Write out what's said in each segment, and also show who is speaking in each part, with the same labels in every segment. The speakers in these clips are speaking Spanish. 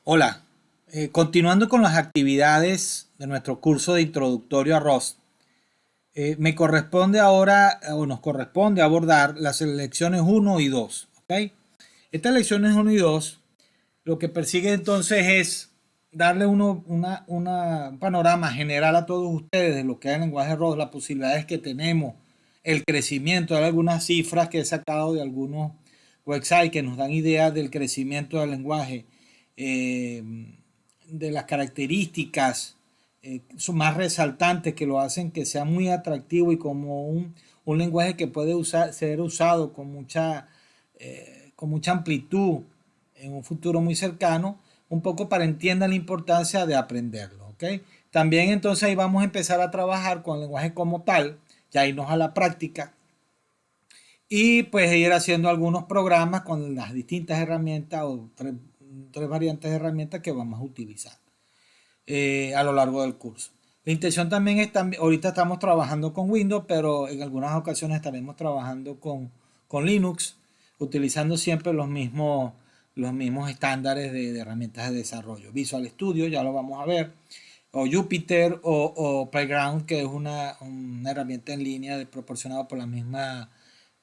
Speaker 1: Hola, continuando con las actividades de nuestro curso de introductorio a ROS, me corresponde ahora, o nos corresponde abordar las lecciones uno y 2. ¿Ok? Estas lecciones uno y 2 lo que persigue entonces es darle un panorama general a todos ustedes de lo que es el lenguaje ROS, las posibilidades que tenemos, el crecimiento, de algunas cifras que he sacado de algunos websites que nos dan ideas del crecimiento del lenguaje, eh, de las características son más resaltantes que lo hacen que sea muy atractivo y como un lenguaje que puede ser usado con mucha amplitud en un futuro muy cercano, un poco para entiendan la importancia de aprenderlo. ¿Ok? También entonces ahí vamos a empezar a trabajar con el lenguaje como tal, ya irnos a la práctica y pues ir haciendo algunos programas con las distintas herramientas o tres variantes de herramientas que vamos a utilizar a lo largo del curso. La intención también es, ahorita estamos trabajando con Windows, pero en algunas ocasiones estaremos trabajando con Linux, utilizando siempre los mismos estándares de herramientas de desarrollo. Visual Studio, ya lo vamos a ver, o Jupyter o Playground, que es una herramienta en línea proporcionada por la misma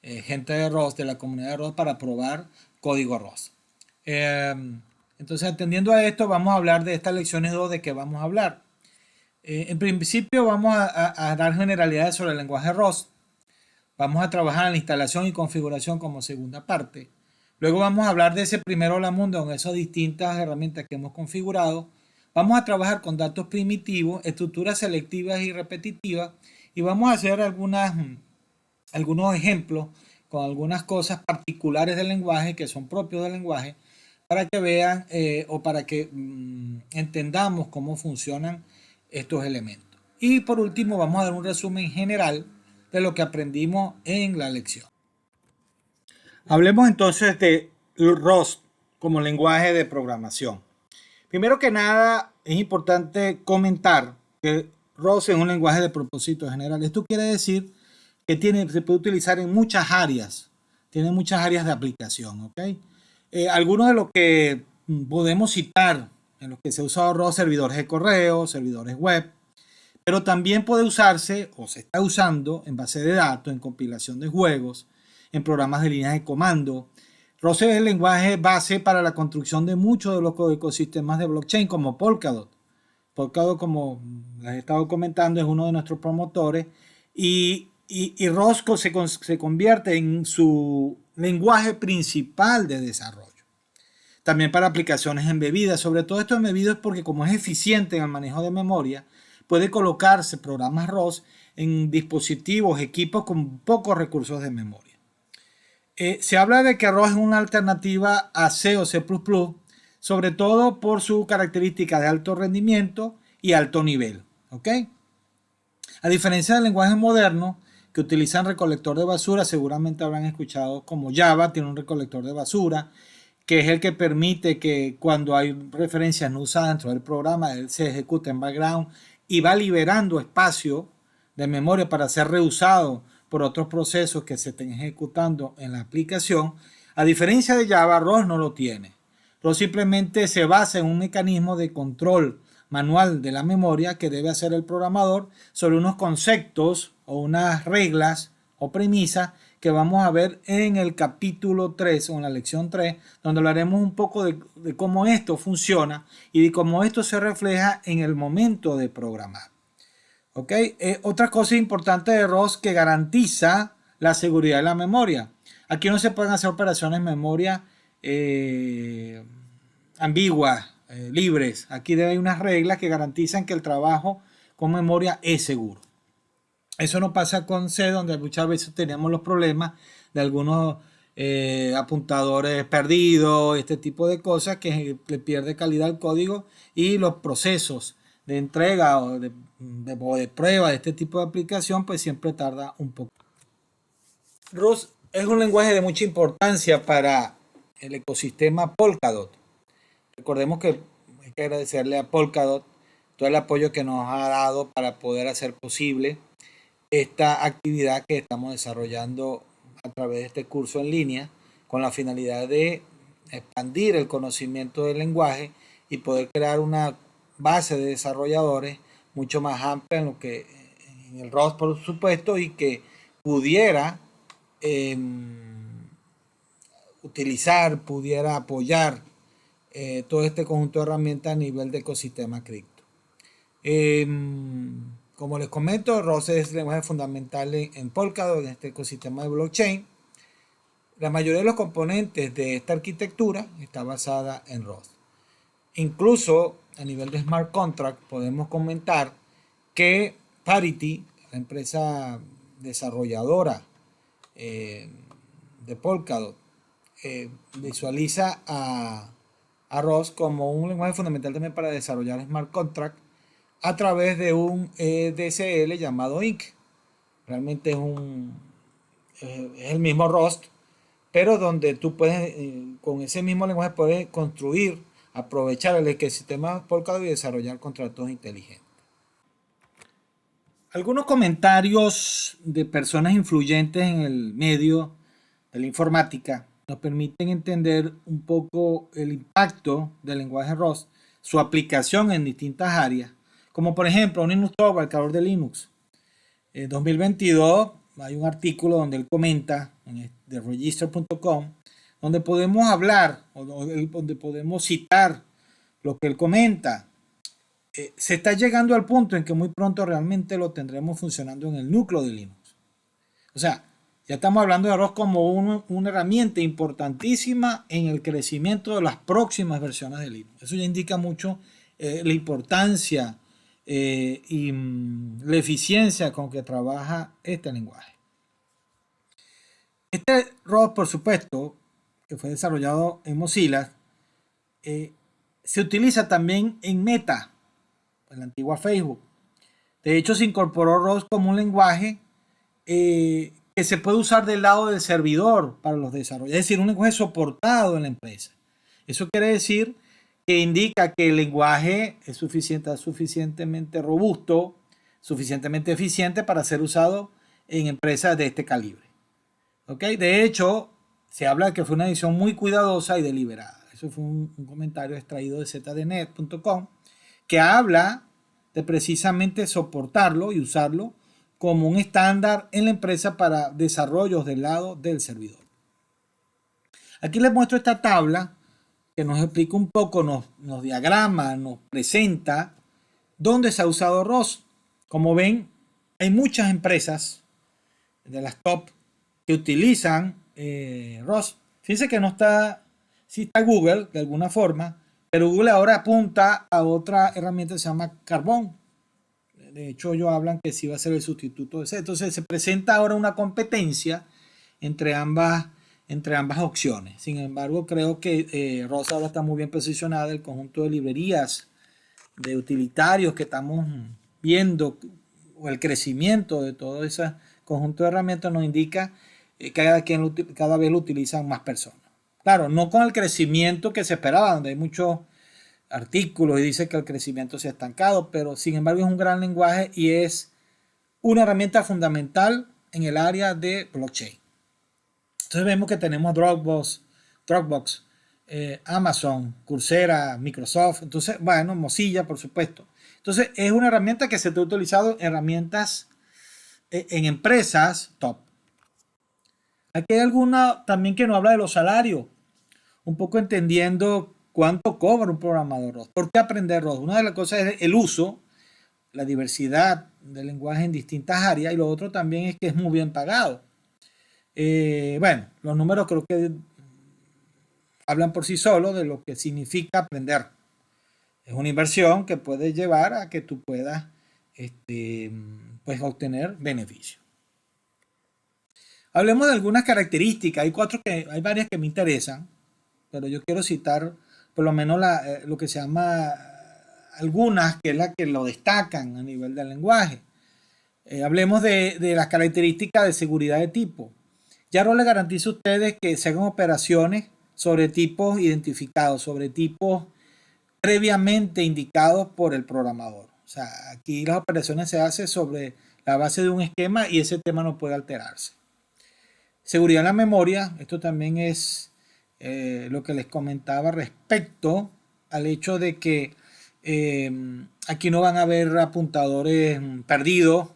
Speaker 1: gente de ROS, de la comunidad de ROS, para probar código ROS. Eh, entonces, atendiendo a esto, vamos a hablar de estas lecciones 2 de qué vamos a hablar. En principio, vamos a dar generalidades sobre el lenguaje ROS. Vamos a trabajar en la instalación y configuración como segunda parte. Luego vamos a hablar de ese primero la mundo con esas distintas herramientas que hemos configurado. Vamos a trabajar con datos primitivos, estructuras selectivas y repetitivas. Y vamos a hacer algunos ejemplos con algunas cosas particulares del lenguaje que son propios del lenguaje para que vean o para que entendamos cómo funcionan estos elementos. Y por último vamos a dar un resumen general de lo que aprendimos en la lección. Hablemos entonces de ROS como lenguaje de programación. Primero que nada, es importante comentar que ROS es un lenguaje de propósito general. Esto quiere decir que se puede utilizar en muchas áreas, tiene muchas áreas de aplicación. ¿Ok? Algunos de los que podemos citar en los que se ha usado ROS, servidores de correo, servidores web, pero también puede usarse o se está usando en base de datos, en compilación de juegos, en programas de líneas de comando. ROS es el lenguaje base para la construcción de muchos de los ecosistemas de blockchain como Polkadot. Polkadot, como les he estado comentando, es uno de nuestros promotores y ROS se convierte en su lenguaje principal de desarrollo. También para aplicaciones embebidas. Sobre todo esto embebido es porque como es eficiente en el manejo de memoria, puede colocarse programas ROS en dispositivos, equipos con pocos recursos de memoria. Se habla de que ROS es una alternativa a C o C++, sobre todo por su característica de alto rendimiento y alto nivel. ¿Ok? A diferencia del lenguaje moderno, que utilizan recolector de basura, seguramente habrán escuchado como Java tiene un recolector de basura, que es el que permite que cuando hay referencias no usadas dentro del programa, él se ejecuta en background y va liberando espacio de memoria para ser reusado por otros procesos que se estén ejecutando en la aplicación. A diferencia de Java, ROS no lo tiene. ROS simplemente se basa en un mecanismo de control manual de la memoria que debe hacer el programador sobre unos conceptos o unas reglas o premisas que vamos a ver en el capítulo 3 o en la lección 3, donde hablaremos un poco de cómo esto funciona y de cómo esto se refleja en el momento de programar. ¿Ok? Otra cosa importante de ROS que garantiza la seguridad de la memoria. Aquí no se pueden hacer operaciones en memoria ambiguas, libres. Aquí debe haber unas reglas que garantizan que el trabajo con memoria es seguro. Eso no pasa con C, donde muchas veces tenemos los problemas de algunos apuntadores perdidos, este tipo de cosas que le pierde calidad al código y los procesos de entrega o de prueba de este tipo de aplicación pues siempre tarda un poco. ROS es un lenguaje de mucha importancia para el ecosistema Polkadot. Recordemos que hay que agradecerle a Polkadot todo el apoyo que nos ha dado para poder hacer posible esta actividad que estamos desarrollando a través de este curso en línea con la finalidad de expandir el conocimiento del lenguaje y poder crear una base de desarrolladores mucho más amplia en el ROS, por supuesto, y que pudiera eh, pudiera apoyar todo este conjunto de herramientas a nivel de ecosistema cripto. Como les comento, ROS es el lenguaje fundamental en Polkadot, en este ecosistema de blockchain. La mayoría de los componentes de esta arquitectura está basada en ROS. Incluso a nivel de smart contract podemos comentar que Parity, la empresa desarrolladora de Polkadot, visualiza a ROS como un lenguaje fundamental también para desarrollar smart contract a través de un DSL llamado INC. Realmente es el mismo ROS, pero donde tú puedes, con ese mismo lenguaje, puedes construir, aprovechar el ecosistema Polkadot y desarrollar contratos inteligentes. Algunos comentarios de personas influyentes en el medio de la informática nos permiten entender un poco el impacto del lenguaje ROS, su aplicación en distintas áreas, como por ejemplo Linus Torvalds, el creador de Linux. En 2022 hay un artículo donde él comenta, de register.com, donde podemos hablar, donde podemos citar lo que él comenta. Se está llegando al punto en que muy pronto realmente lo tendremos funcionando en el núcleo de Linux. O sea, ya estamos hablando de ROS como una herramienta importantísima en el crecimiento de las próximas versiones de Linux. Eso ya indica mucho la importancia y la eficiencia con que trabaja este lenguaje. Este ROS, por supuesto, que fue desarrollado en Mozilla, se utiliza también en Meta, en la antigua Facebook. De hecho, se incorporó ROS como un lenguaje que se puede usar del lado del servidor para los desarrollos, es decir, un lenguaje soportado en la empresa. Eso quiere decir que indica que el lenguaje es suficientemente robusto, suficientemente eficiente para ser usado en empresas de este calibre. ¿Okay? De hecho, se habla de que fue una edición muy cuidadosa y deliberada. Eso fue un comentario extraído de zdnet.com que habla de precisamente soportarlo y usarlo como un estándar en la empresa para desarrollos del lado del servidor. Aquí les muestro esta tabla que nos explica un poco, nos diagrama, nos presenta dónde se ha usado ROS. Como ven, hay muchas empresas de las top que utilizan ROS. Fíjense que no está, sí está Google de alguna forma, pero Google ahora apunta a otra herramienta que se llama Carbon. De hecho, ellos hablan que sí va a ser el sustituto de ese. Entonces se presenta ahora una competencia entre ambas opciones. Sin embargo, creo que ROS ahora está muy bien posicionada. El conjunto de librerías de utilitarios que estamos viendo, o el crecimiento de todo ese conjunto de herramientas, nos indica que cada vez lo utilizan más personas. Claro, no con el crecimiento que se esperaba, donde hay muchos artículos y dice que el crecimiento se ha estancado, pero sin embargo es un gran lenguaje y es una herramienta fundamental en el área de blockchain. Entonces vemos que tenemos Dropbox, Amazon, Coursera, Microsoft, entonces, bueno, Mozilla, por supuesto. Entonces es una herramienta que se está utilizando en herramientas en empresas top. Aquí hay alguna también que nos habla de los salarios, un poco entendiendo cuánto cobra un programador ROS. ¿Por qué aprender ROS? Una de las cosas es el uso, la diversidad del lenguaje en distintas áreas, y lo otro también es que es muy bien pagado. Bueno, los números creo que hablan por sí solos de lo que significa aprender. Es una inversión que puede llevar a que tú puedas pues, obtener beneficios. Hablemos de algunas características. Hay varias que me interesan, pero yo quiero citar por lo menos lo que se llama algunas, que es la que lo destacan a nivel del lenguaje. Hablemos de las características de seguridad de tipo. Ya no le garantizo a ustedes que se hagan operaciones sobre tipos identificados, sobre tipos previamente indicados por el programador. O sea, aquí las operaciones se hacen sobre la base de un esquema y ese tema no puede alterarse. Seguridad en la memoria, esto también es lo que les comentaba respecto al hecho de que aquí no van a haber apuntadores perdidos.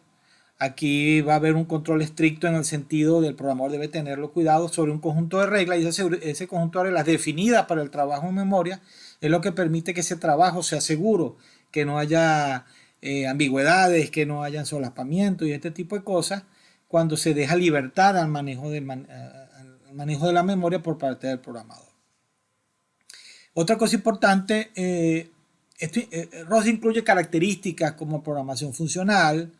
Speaker 1: Aquí va a haber un control estricto en el sentido del programador debe tenerlo cuidado sobre un conjunto de reglas y ese conjunto de reglas definidas para el trabajo en memoria es lo que permite que ese trabajo sea seguro, que no haya ambigüedades, que no haya solapamiento y este tipo de cosas cuando se deja libertad al manejo de la memoria por parte del programador. Otra cosa importante, ROS incluye características como programación funcional,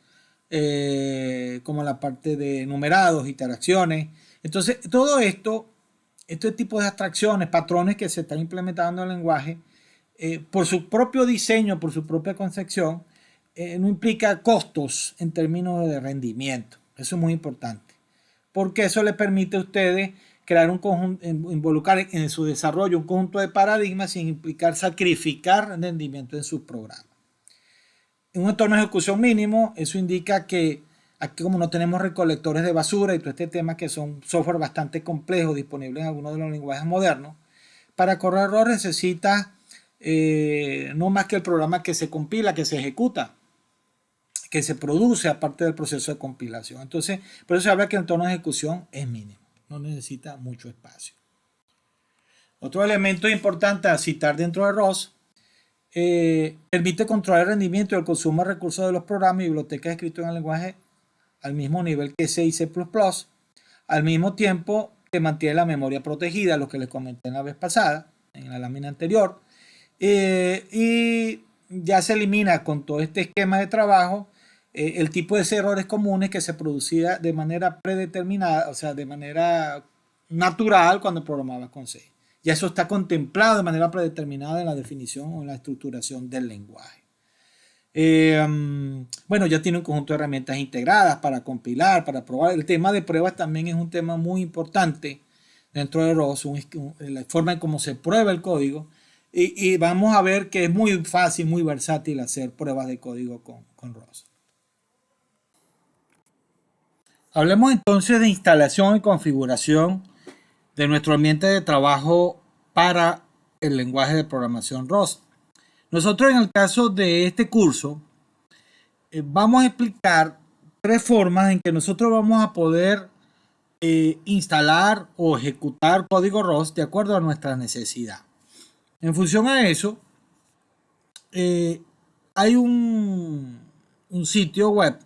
Speaker 1: como la parte de numerados, interacciones. Entonces, todo esto, este tipo de abstracciones, patrones que se están implementando en el lenguaje, por su propio diseño, por su propia concepción, no implica costos en términos de rendimiento. Eso es muy importante, porque eso le permite a ustedes crear un conjunto, involucrar en su desarrollo un conjunto de paradigmas sin implicar sacrificar rendimiento en sus programas. En un entorno de ejecución mínimo, eso indica que aquí como no tenemos recolectores de basura y todo este tema que son software bastante complejos disponibles en algunos de los lenguajes modernos, para correr error necesita no más que el programa que se compila, que se ejecuta, que se produce aparte del proceso de compilación. Entonces, por eso se habla que el entorno de ejecución es mínimo, no necesita mucho espacio. Otro elemento importante a citar dentro de ROS permite controlar el rendimiento y el consumo de recursos de los programas y bibliotecas escritos en el lenguaje al mismo nivel que C y C++, al mismo tiempo que mantiene la memoria protegida, lo que les comenté en la vez pasada, en la lámina anterior, y ya se elimina con todo este esquema de trabajo el tipo de errores comunes que se producía de manera predeterminada, o sea, de manera natural cuando programaba con C. Ya eso está contemplado de manera predeterminada en la definición o en la estructuración del lenguaje. Bueno, ya tiene un conjunto de herramientas integradas para compilar, para probar. El tema de pruebas también es un tema muy importante dentro de ROS, la forma en cómo se prueba el código. Y vamos a ver que es muy fácil, muy versátil hacer pruebas de código con ROS. Hablemos entonces de instalación y configuración de nuestro ambiente de trabajo para el lenguaje de programación ROS. Nosotros en el caso de este curso vamos a explicar tres formas en que nosotros vamos a poder instalar o ejecutar código ROS de acuerdo a nuestra necesidad. En función a eso, hay un sitio web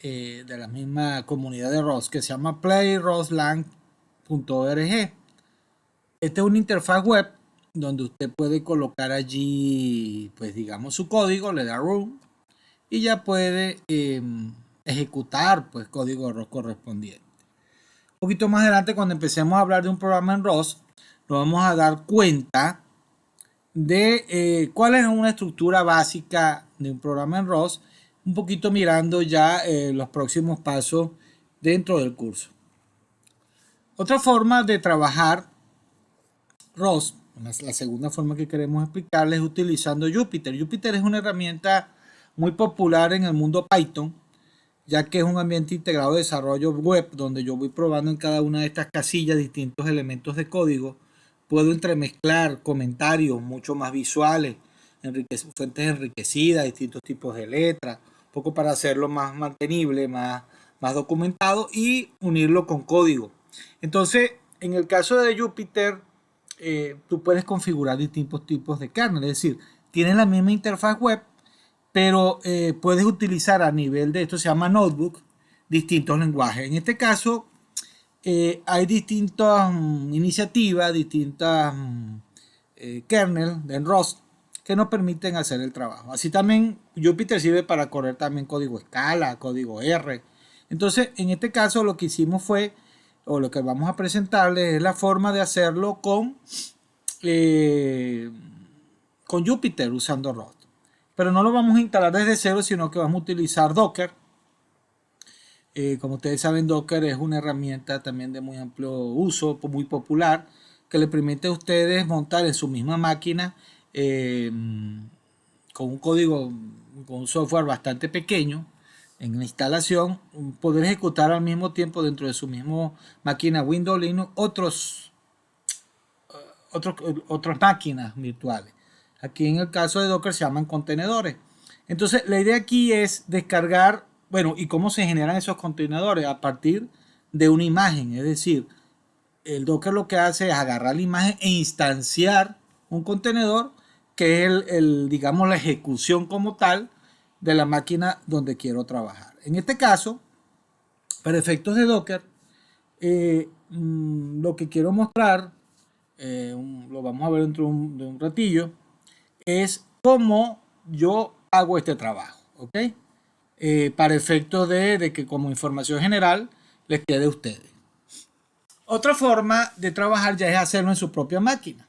Speaker 1: de la misma comunidad de ROS que se llama playroslang.org. Esta es una interfaz web donde usted puede colocar allí, pues digamos, su código, le da root y ya puede ejecutar pues código ROS correspondiente. Un poquito más adelante, cuando empecemos a hablar de un programa en ROS, nos vamos a dar cuenta de cuál es una estructura básica de un programa en ROS, un poquito mirando ya los próximos pasos dentro del curso. Otra forma de trabajar ROS, la segunda forma que queremos explicarles es utilizando Jupyter. Jupyter es una herramienta muy popular en el mundo Python, ya que es un ambiente integrado de desarrollo web donde yo voy probando en cada una de estas casillas distintos elementos de código. Puedo entremezclar comentarios mucho más visuales, fuentes enriquecidas, distintos tipos de letras, un poco para hacerlo más mantenible, más documentado y unirlo con código. Entonces, en el caso de Jupyter, tú puedes configurar distintos tipos de kernel, es decir, tienes la misma interfaz web, pero puedes utilizar a nivel de esto, se llama notebook, distintos lenguajes. En este caso, hay distintas iniciativas, distintas kernel de ROS que nos permiten hacer el trabajo. Así también Jupyter sirve para correr también código Scala, código R. Entonces, en este caso lo que hicimos fue, o lo que vamos a presentarles es la forma de hacerlo con Jupyter usando ROS. Pero no lo vamos a instalar desde cero, sino que vamos a utilizar Docker. Como ustedes saben, Docker es una herramienta también de muy amplio uso, muy popular, que le permite a ustedes montar en su misma máquina con un código, con un software bastante pequeño en la instalación, poder ejecutar al mismo tiempo dentro de su misma máquina Windows Linux otras máquinas virtuales. Aquí en el caso de Docker se llaman contenedores. Entonces la idea aquí es descargar, bueno, ¿y cómo se generan esos contenedores? A partir de una imagen, es decir, el Docker lo que hace es agarrar la imagen e instanciar un contenedor que es digamos, la ejecución como tal de la máquina donde quiero trabajar. En este caso, para efectos de Docker, lo que quiero mostrar, lo vamos a ver dentro de un ratillo, es cómo yo hago este trabajo, ¿ok? Para efectos de que como información general les quede a ustedes. Otra forma de trabajar ya es hacerlo en su propia máquina.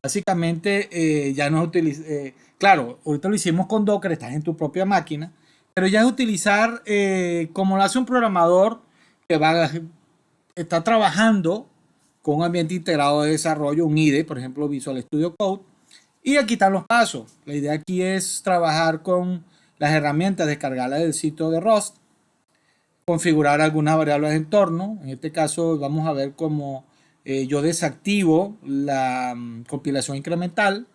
Speaker 1: Básicamente ya no es utilizar, claro, ahorita lo hicimos con Docker, estás en tu propia máquina, pero ya es utilizar como lo hace un programador que está trabajando con un ambiente integrado de desarrollo, un IDE, por ejemplo Visual Studio Code, y aquí están los pasos. La idea aquí es trabajar con las herramientas, descargarlas del sitio de Rust, configurar algunas variables de entorno. En este caso vamos a ver cómo yo desactivo la compilación incremental,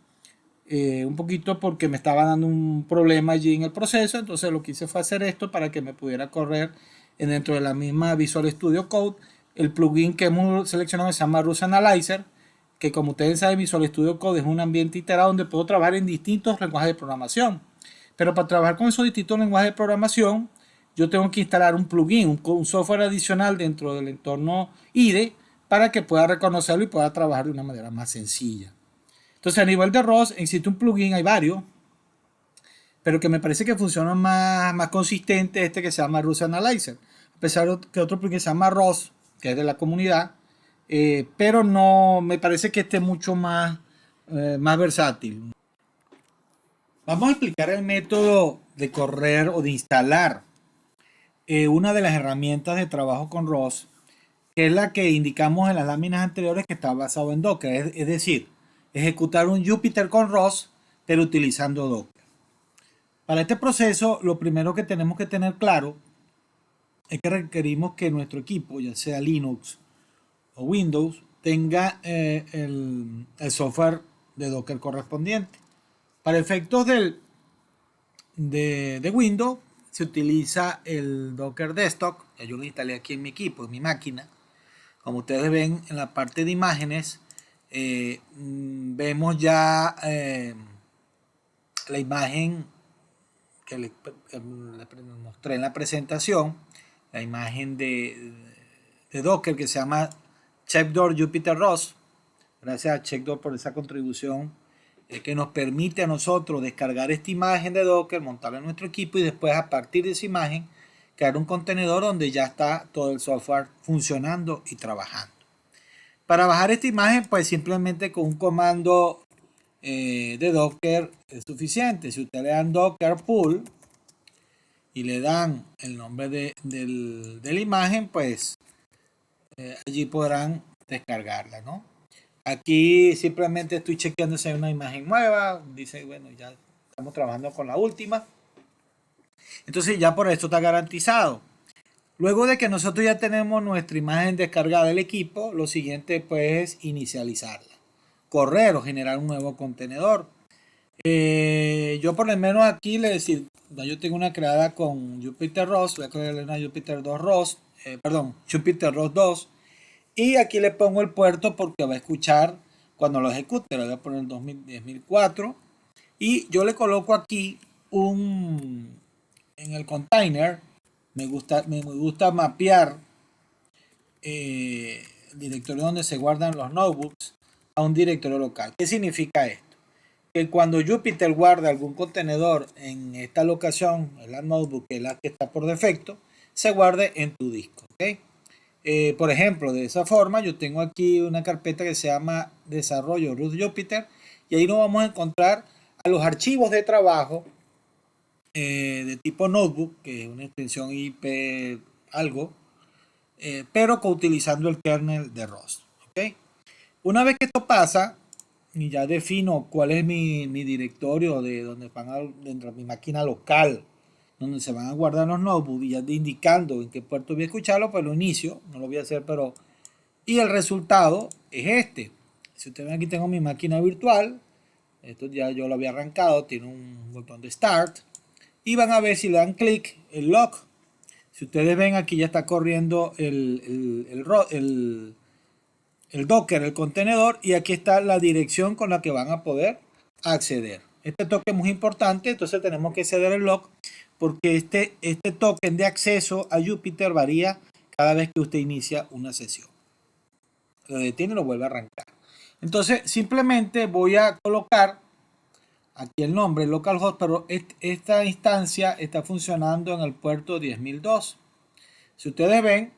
Speaker 1: un poquito porque me estaba dando un problema allí en el proceso. Entonces lo que hice fue hacer esto para que me pudiera correr dentro de la misma Visual Studio Code. El plugin que hemos seleccionado se llama Rust Analyzer, que como ustedes saben, Visual Studio Code es un ambiente iterado donde puedo trabajar en distintos lenguajes de programación. Pero para trabajar con esos distintos lenguajes de programación, yo tengo que instalar un plugin, un software adicional dentro del entorno IDE para que pueda reconocerlo y pueda trabajar de una manera más sencilla. Entonces, a nivel de ROS, existe un plugin, hay varios, pero que me parece que funciona más consistente este que se llama Rust Analyzer. A pesar de que otro plugin se llama ROS, que es de la comunidad, pero no me parece que esté mucho más versátil. Vamos a explicar el método de correr o de instalar una de las herramientas de trabajo con ROS, que es la que indicamos en las láminas anteriores, que está basado en Docker, es decir, ejecutar un Jupyter con ROS, pero utilizando Docker. Para este proceso, lo primero que tenemos que tener claro es que requerimos que nuestro equipo, ya sea Linux o Windows, tenga el software de Docker correspondiente. Para efectos de Windows, se utiliza el Docker Desktop, que yo lo instalé aquí en mi equipo, en mi máquina. Como ustedes ven en la parte de imágenes, vemos ya la imagen que les mostré en la presentación, la imagen de Docker que se llama Checkdoor Jupyter Rust. Gracias a Checkdoor por esa contribución que nos permite a nosotros descargar esta imagen de Docker, montarla en nuestro equipo y después a partir de esa imagen crear un contenedor donde ya está todo el software funcionando y trabajando. Para bajar esta imagen, pues simplemente con un comando de Docker es suficiente. Si ustedes le dan Docker Pull y le dan el nombre de la imagen, pues allí podrán descargarla, ¿no? Aquí simplemente estoy chequeando si hay una imagen nueva. Dice, bueno, ya estamos trabajando con la última. Entonces ya por esto está garantizado. Luego de que nosotros ya tenemos nuestra imagen descargada del equipo, lo siguiente pues es inicializarla. Correr o generar un nuevo contenedor. Yo por lo menos aquí le decir, yo tengo una creada con Jupyter Rust, voy a crearle una Jupyter 2 Rust, Jupyter Rust 2, y aquí le pongo el puerto porque va a escuchar cuando lo ejecute. Le voy a poner el 2004 y yo le coloco aquí en el container. Me gusta mapear el directorio donde se guardan los notebooks a un directorio local. ¿Qué significa esto? Que cuando Jupyter guarda algún contenedor en esta locación, en la notebook, que es la que está por defecto, se guarde en tu disco. ¿Okay? Por ejemplo, de esa forma yo tengo aquí una carpeta que se llama Desarrollo Rust Jupyter y ahí nos vamos a encontrar a los archivos de trabajo de tipo notebook, que es una extensión IP algo, pero utilizando el kernel de Rust. ¿Okay? Una vez que esto pasa, y ya defino cuál es mi directorio de donde dentro de mi máquina local, donde se van a guardar los notebooks, y ya indicando en qué puerto voy a escucharlo, pues lo inicio, no lo voy a hacer, pero y el resultado es este. Si ustedes ven aquí tengo mi máquina virtual. Esto ya yo lo había arrancado. Tiene un botón de Start. Y van a ver si le dan clic el lock. Si ustedes ven aquí ya está corriendo el Docker, el contenedor. Y aquí está la dirección con la que van a poder acceder. Este token es muy importante. Entonces tenemos que ceder el lock. Porque este token de acceso a Jupyter varía cada vez que usted inicia una sesión. Lo detiene y lo vuelve a arrancar. Entonces simplemente voy a colocar aquí el nombre localhost, pero esta instancia está funcionando en el puerto 10.002. Si ustedes ven,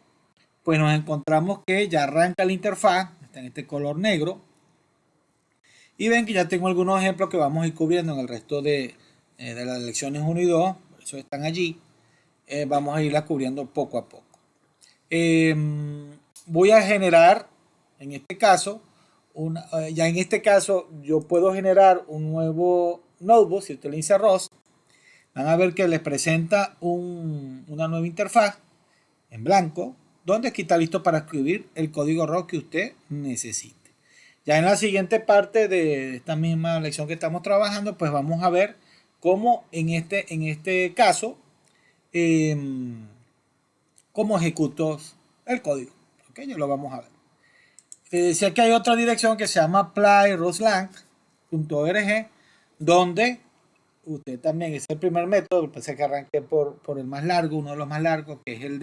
Speaker 1: pues nos encontramos que ya arranca la interfaz, está en este color negro. Y ven que ya tengo algunos ejemplos que vamos a ir cubriendo en el resto de las lecciones 1 y 2, por eso están allí. Vamos a irlas cubriendo poco a poco. Voy a generar, en este caso, ya en este caso yo puedo generar un nuevo notebook. Si usted le dice ROS, van a ver que les presenta una nueva interfaz en blanco, donde aquí está listo para escribir el código ROS que usted necesite. Ya en la siguiente parte de esta misma lección que estamos trabajando, pues vamos a ver cómo en este caso, cómo ejecuto el código. ¿Ok? Ya lo vamos a ver. Decía que hay otra dirección que se llama plyroslang.org, donde usted también, es el primer método, pensé que arranqué por el más largo, uno de los más largos, que es el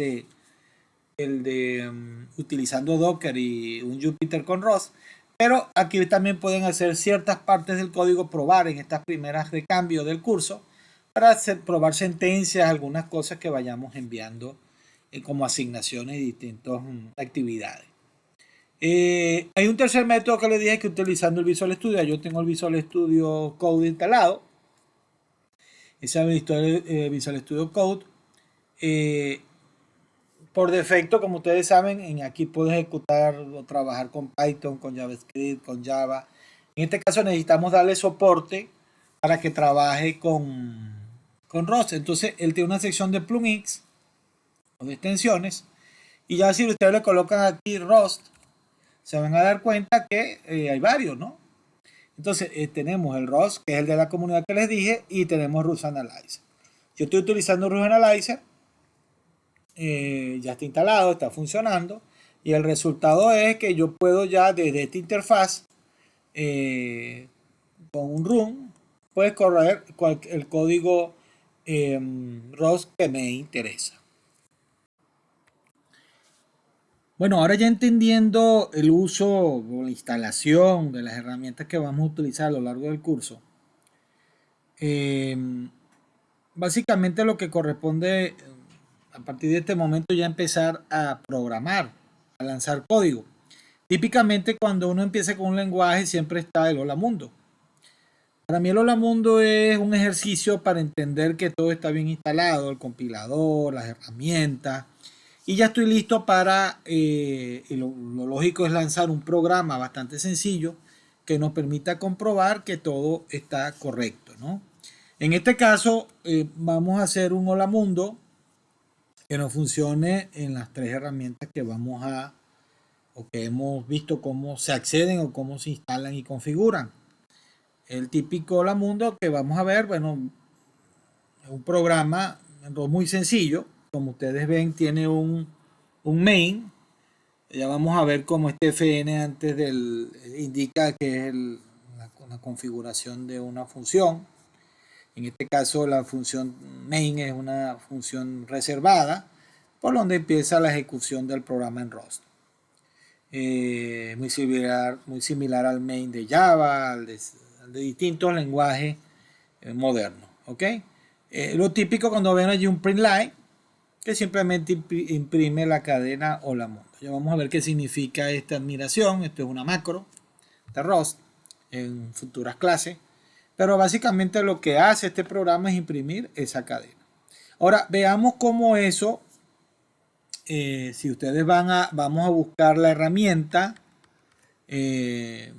Speaker 1: de utilizando Docker y un Jupyter con ROS. Pero aquí también pueden hacer ciertas partes del código, probar en estas primeras de cambio del curso, para probar sentencias, algunas cosas que vayamos enviando como asignaciones y distintas actividades. Hay un tercer método que les dije que utilizando el Visual Studio. Yo tengo el Visual Studio Code instalado. Ese Visual Studio Code. Por defecto, como ustedes saben, aquí puedo ejecutar o trabajar con Python, con JavaScript, con Java. En este caso necesitamos darle soporte para que trabaje con ROS. Entonces, él tiene una sección de plugins o de extensiones. Y ya si ustedes le colocan aquí ROS, se van a dar cuenta que hay varios, ¿no? Entonces tenemos el ROS, que es el de la comunidad que les dije, y tenemos Rust Analyzer. Yo estoy utilizando Rust Analyzer, ya está instalado, está funcionando, y el resultado es que yo puedo ya desde esta interfaz, con un run, pues correr el código ROS que me interesa. Bueno, ahora ya entendiendo el uso o la instalación de las herramientas que vamos a utilizar a lo largo del curso, básicamente lo que corresponde a partir de este momento ya empezar a programar, a lanzar código. Típicamente cuando uno empieza con un lenguaje siempre está el hola mundo. Para mí el hola mundo es un ejercicio para entender que todo está bien instalado, el compilador, las herramientas. Y ya estoy listo para, lo lógico es lanzar un programa bastante sencillo que nos permita comprobar que todo está correcto, ¿no? En este caso vamos a hacer un hola mundo que nos funcione en las tres herramientas que vamos a, o que hemos visto cómo se acceden o cómo se instalan y configuran. El típico hola mundo que vamos a ver, bueno, es un programa muy sencillo. Como ustedes ven, tiene un main. Ya vamos a ver cómo este fn antes del indica que es una configuración de una función. En este caso la función main es una función reservada por donde empieza la ejecución del programa en Rust. Muy similar al main de Java, al de distintos lenguajes modernos. ¿Okay? Lo típico cuando ven allí un print line que simplemente imprime la cadena o la mundo. Ya vamos a ver qué significa esta admiración. Esto es una macro de Rust en futuras clases. Pero básicamente lo que hace este programa es imprimir esa cadena. Ahora veamos cómo eso, si ustedes vamos a buscar la herramienta, la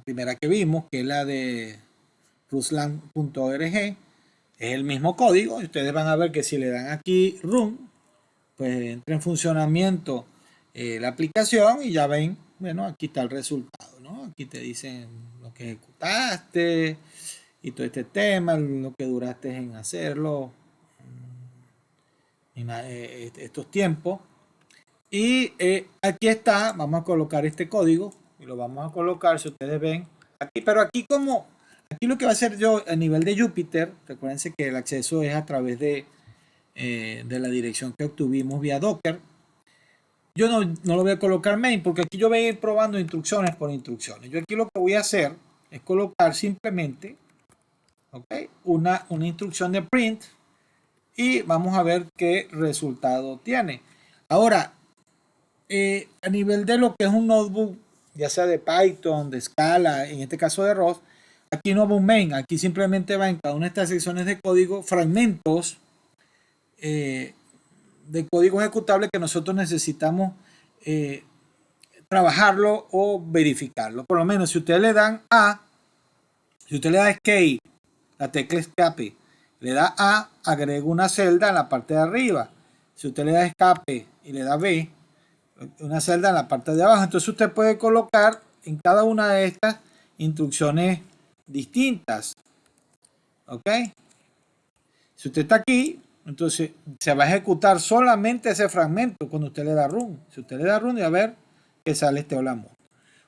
Speaker 1: primera que vimos, que es la de ruslang.org. Es el mismo código y ustedes van a ver que si le dan aquí run, pues entra en funcionamiento la aplicación y ya ven bueno, aquí está el resultado, ¿no? Aquí te dicen lo que ejecutaste y todo este tema, lo que duraste en hacerlo, estos tiempos. Y aquí está, vamos a colocar este código y lo vamos a colocar, si ustedes ven, aquí, pero aquí lo que va a hacer yo a nivel de Jupyter, recuérdense que el acceso es a través de la dirección que obtuvimos vía Docker. Yo no lo voy a colocar main porque aquí yo voy a ir probando instrucciones por instrucciones. Yo aquí lo que voy a hacer es colocar simplemente, ¿okay?, una instrucción de print y vamos a ver qué resultado tiene. Ahora, a nivel de lo que es un notebook, ya sea de Python, de Scala, en este caso de ROS, aquí no va un main, aquí simplemente va en cada una de estas secciones de código fragmentos de código ejecutable que nosotros necesitamos trabajarlo o verificarlo. Por lo menos si ustedes le dan A, si usted le da Escape, la tecla escape, le da A, agrega una celda en la parte de arriba. Si usted le da escape y le da B, una celda en la parte de abajo. Entonces usted puede colocar en cada una de estas instrucciones distintas. ¿Ok? Si usted está aquí, entonces se va a ejecutar solamente ese fragmento cuando usted le da run. Si usted le da run, y a ver que sale este hola mundo.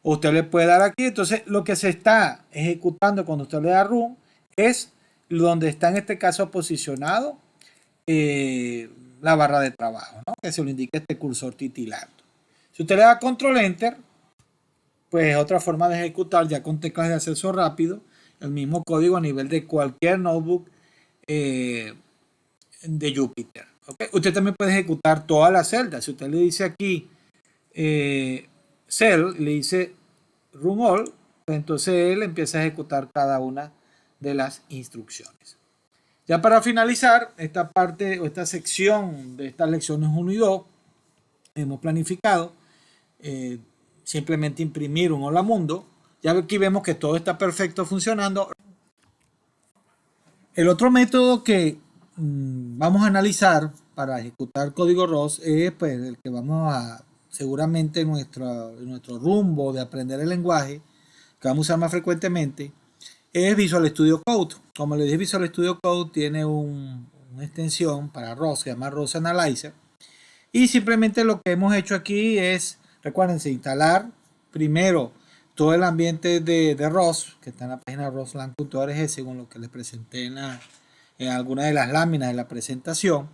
Speaker 1: O usted le puede dar aquí. Entonces lo que se está ejecutando cuando usted le da run es donde está en este caso posicionado la barra de trabajo, ¿no?, que se lo indica este cursor titilando. Si usted le da control enter, pues es otra forma de ejecutar ya con teclas de acceso rápido el mismo código a nivel de cualquier notebook de Jupyter. ¿Okay? Usted también puede ejecutar todas las celdas. Si usted le dice aquí cell, le dice run all, pues entonces él empieza a ejecutar cada una de las instrucciones. Ya para finalizar esta parte o esta sección de estas lecciones 1 y 2, hemos planificado simplemente imprimir un hola mundo. Ya aquí vemos que todo está perfecto funcionando. El otro método que vamos a analizar para ejecutar código ROS es pues, el que vamos a seguramente en nuestro rumbo de aprender el lenguaje, que vamos a usar más frecuentemente, es Visual Studio Code. Como les dije, Visual Studio Code tiene una extensión para ROS, se llama ROS Analyzer. Y simplemente lo que hemos hecho aquí es, recuérdense, instalar primero todo el ambiente de ROS, que está en la página roslang.org, según lo que les presenté en alguna de las láminas de la presentación.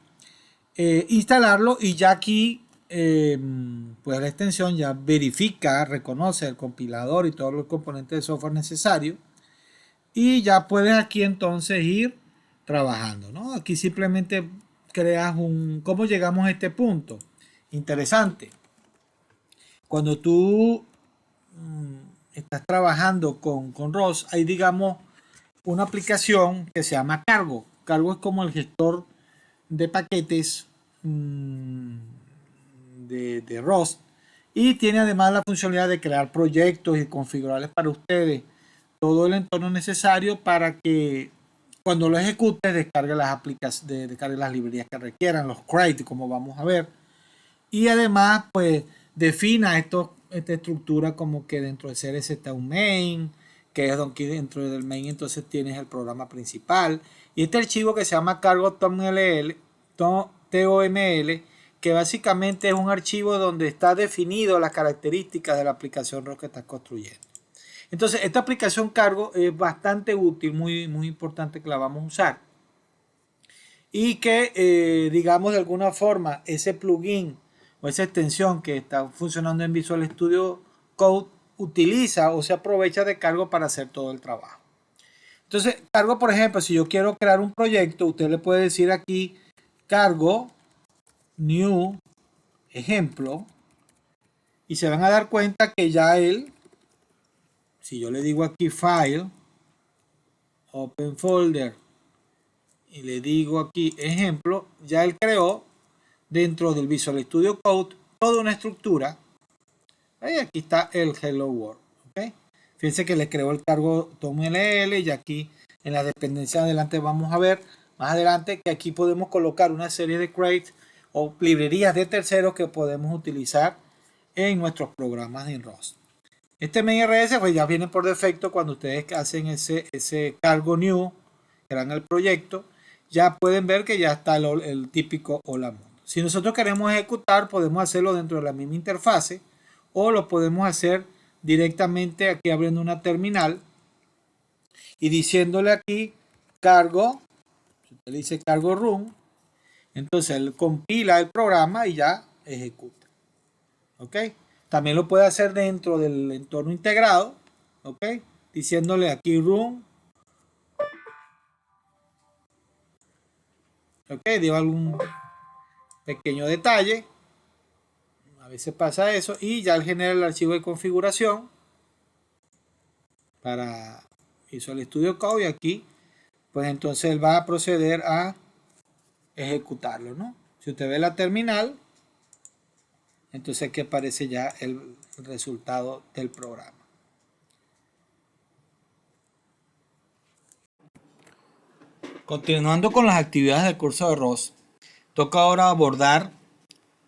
Speaker 1: Instalarlo y ya aquí, pues la extensión ya verifica, reconoce el compilador y todos los componentes de software necesarios. Y ya puedes aquí entonces ir trabajando, ¿no? Aquí simplemente creas ¿cómo llegamos a este punto? Interesante. Cuando tú estás trabajando con ROS, hay, digamos, una aplicación que se llama Cargo. Cargo es como el gestor de paquetes de ROS y tiene además la funcionalidad de crear proyectos y configurarles para ustedes todo el entorno necesario para que cuando lo ejecutes descargue descargue las librerías que requieran, los crates, como vamos a ver, y además pues defina esta estructura como que dentro de CRS está un main, que es donde dentro del main entonces tienes el programa principal, y este archivo que se llama cargo toml, que básicamente es un archivo donde está definido las características de la aplicación ROS que estás construyendo. Entonces esta aplicación cargo es bastante útil, muy, muy importante, que la vamos a usar, y que digamos de alguna forma ese plugin o esa extensión que está funcionando en Visual Studio Code utiliza o se aprovecha de Cargo para hacer todo el trabajo. Entonces Cargo, por ejemplo, si yo quiero crear un proyecto, usted le puede decir aquí Cargo New Ejemplo y se van a dar cuenta que ya él, si yo le digo aquí File, Open Folder y le digo aquí Ejemplo, ya él creó dentro del Visual Studio Code toda una estructura. Y aquí está el Hello World. ¿Okay? Fíjense que le creó el cargo toml y aquí en la dependencia adelante vamos a ver más adelante que aquí podemos colocar una serie de crates o librerías de terceros que podemos utilizar en nuestros programas en ROS. Este main RS pues ya viene por defecto cuando ustedes hacen ese cargo new, crean el proyecto, ya pueden ver que ya está el típico hola mundo. Si nosotros queremos ejecutar, podemos hacerlo dentro de la misma interfase o lo podemos hacer directamente aquí abriendo una terminal y diciéndole aquí cargo, si usted le dice cargo run, entonces él compila el programa y ya ejecuta. ¿Ok? También lo puede hacer dentro del entorno integrado, ¿ok? Diciéndole aquí run, ¿ok? Dio algún pequeño detalle, a veces pasa eso, y ya él genera el archivo de configuración para Visual Studio Code y aquí, pues entonces él va a proceder a ejecutarlo, ¿no? Si usted ve la terminal, entonces aquí aparece ya el resultado del programa. Continuando con las actividades del curso de ROS, toca ahora abordar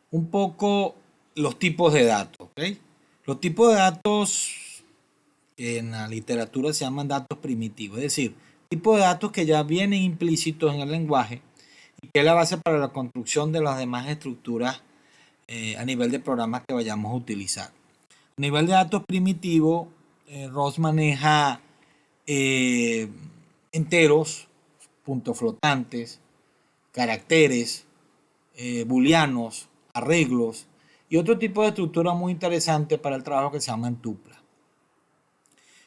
Speaker 1: un poco los tipos de datos. ¿Okay? Los tipos de datos que en la literatura se llaman datos primitivos, es decir, tipos de datos que ya vienen implícitos en el lenguaje y que es la base para la construcción de las demás estructuras a nivel de programas que vayamos a utilizar. A nivel de datos primitivos, ROS maneja enteros, puntos flotantes, caracteres, booleanos, arreglos y otro tipo de estructura muy interesante para el trabajo que se llama en tupla.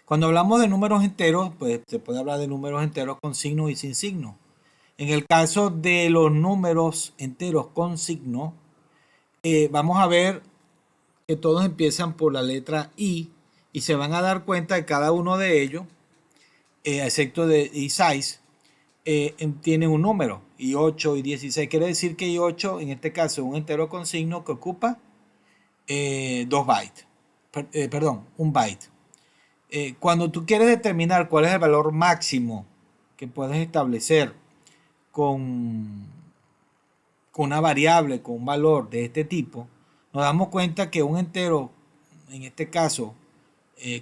Speaker 1: Cuando hablamos de números enteros, pues se puede hablar de números enteros con signo y sin signo. En el caso de los números enteros con signo, vamos a ver que todos empiezan por la letra I y se van a dar cuenta de cada uno de ellos, excepto de I6, tienen un número, I8 y 16. Quiere decir que I8 en este caso es un entero con signo que ocupa 2 bytes, perdón, un byte. Cuando tú quieres determinar cuál es el valor máximo que puedes establecer con una variable, con un valor de este tipo, nos damos cuenta que un entero, en este caso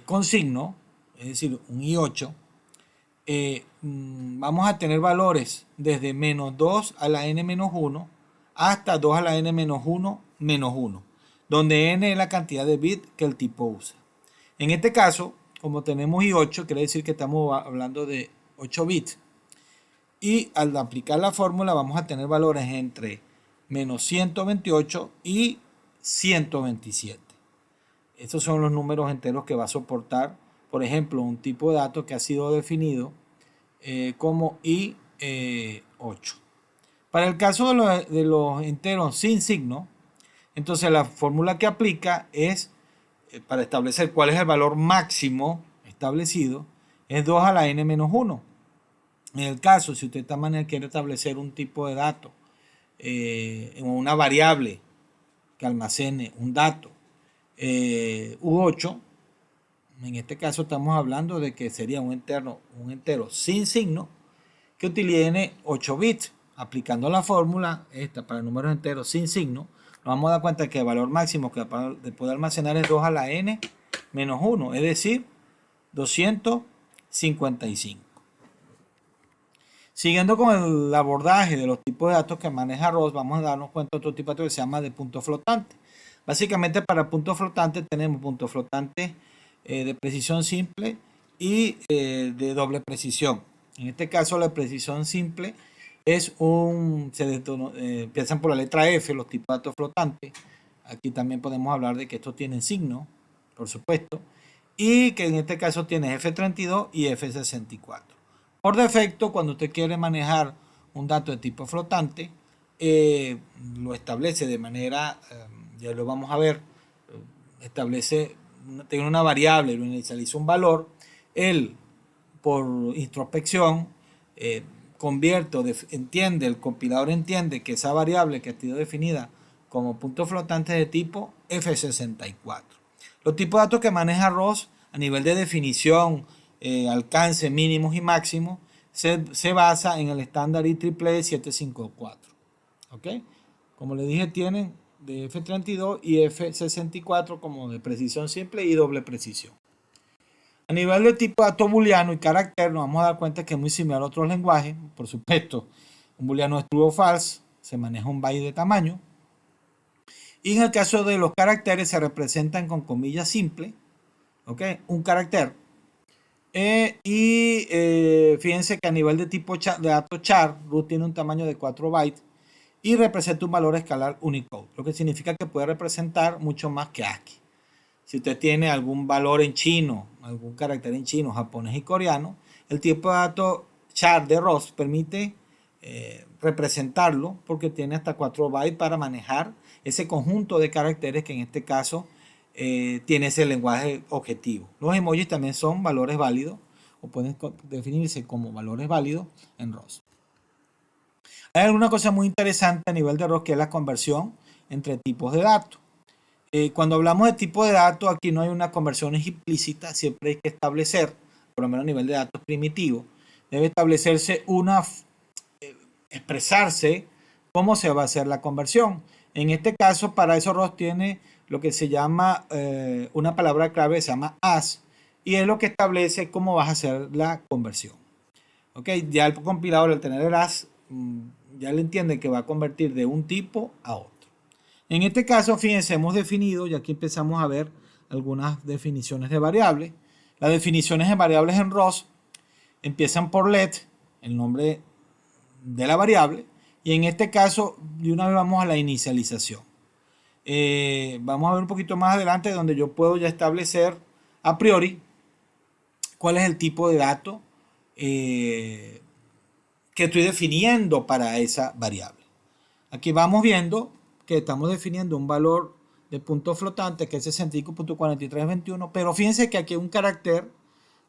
Speaker 1: con signo, es decir, un I8, vamos a tener valores desde menos 2 a la n menos 1 hasta 2 a la n menos 1 menos 1, donde n es la cantidad de bits que el tipo usa. En este caso, como tenemos I8, quiere decir que estamos hablando de 8 bits. Y al aplicar la fórmula vamos a tener valores entre menos 128 y 127. Estos son los números enteros que va a soportar, por ejemplo, un tipo de datos que ha sido definido como I8. Para el caso de los enteros sin signo, entonces la fórmula que aplica es, para establecer cuál es el valor máximo establecido, es 2 a la n menos 1. En el caso, si usted de esta manera quiere establecer un tipo de dato, una variable que almacene un dato U8, en este caso estamos hablando de que sería un entero sin signo que utilice 8 bits. Aplicando la fórmula esta para números enteros sin signo, nos vamos a dar cuenta que el valor máximo que puede almacenar es 2 a la n menos 1, es decir, 255. Siguiendo con el abordaje de los tipos de datos que maneja ROS, vamos a darnos cuenta de otro tipo de datos que se llama de punto flotante. Básicamente para punto flotante tenemos punto flotante de precisión simple y de doble precisión. En este caso la precisión simple es empiezan por la letra F los tipos de datos flotantes. Aquí también podemos hablar de que estos tienen signo, por supuesto, y que en este caso tiene F32 y F64. Por defecto, cuando usted quiere manejar un dato de tipo flotante, lo establece de manera, ya lo vamos a ver, tiene una variable, lo inicializa un valor, él por introspección el compilador entiende que esa variable que ha sido definida como punto flotante de tipo F64. Los tipos de datos que maneja ROS a nivel de definición, alcance, mínimos y máximos, se basa en el estándar IEEE 754. ¿Ok? Como le dije, tienen de F32 y F64 como de precisión simple y doble precisión. A nivel de tipo de dato booleano y carácter nos vamos a dar cuenta que es muy similar a otros lenguajes. Por supuesto, un booleano es true o false, se maneja un byte de tamaño. Y en el caso de los caracteres se representan con comillas simples, ¿ok? Un carácter. Fíjense que a nivel de tipo de dato char, root tiene un tamaño de 4 bytes y representa un valor escalar Unicode, lo que significa que puede representar mucho más que ASCII. Si usted tiene algún valor en chino, algún carácter en chino, japonés y coreano, el tipo de dato char de ROS permite representarlo porque tiene hasta 4 bytes para manejar ese conjunto de caracteres que en este caso tiene ese lenguaje objetivo. Los emojis también son valores válidos o pueden definirse como valores válidos en ROS. Hay alguna cosa muy interesante a nivel de ROS que es la conversión entre tipos de datos. Cuando hablamos de tipo de datos, aquí no hay una conversión implícita, siempre hay que establecer, por lo menos a nivel de datos primitivos, debe establecerse expresarse cómo se va a hacer la conversión. En este caso, para eso ROS tiene lo que se llama una palabra clave, se llama as, y es lo que establece cómo vas a hacer la conversión. ¿Ok? Ya el compilador, al tener el as, ya le entiende que va a convertir de un tipo a otro. En este caso, fíjense, hemos definido, y aquí empezamos a ver algunas definiciones de variables. Las definiciones de variables en ROS empiezan por let, el nombre de la variable, y en este caso, de una vez vamos a la inicialización. Vamos a ver un poquito más adelante donde yo puedo ya establecer a priori cuál es el tipo de dato que estoy definiendo para esa variable. Aquí vamos viendo que estamos definiendo un valor de punto flotante que es 65.4321, pero fíjense que aquí hay un carácter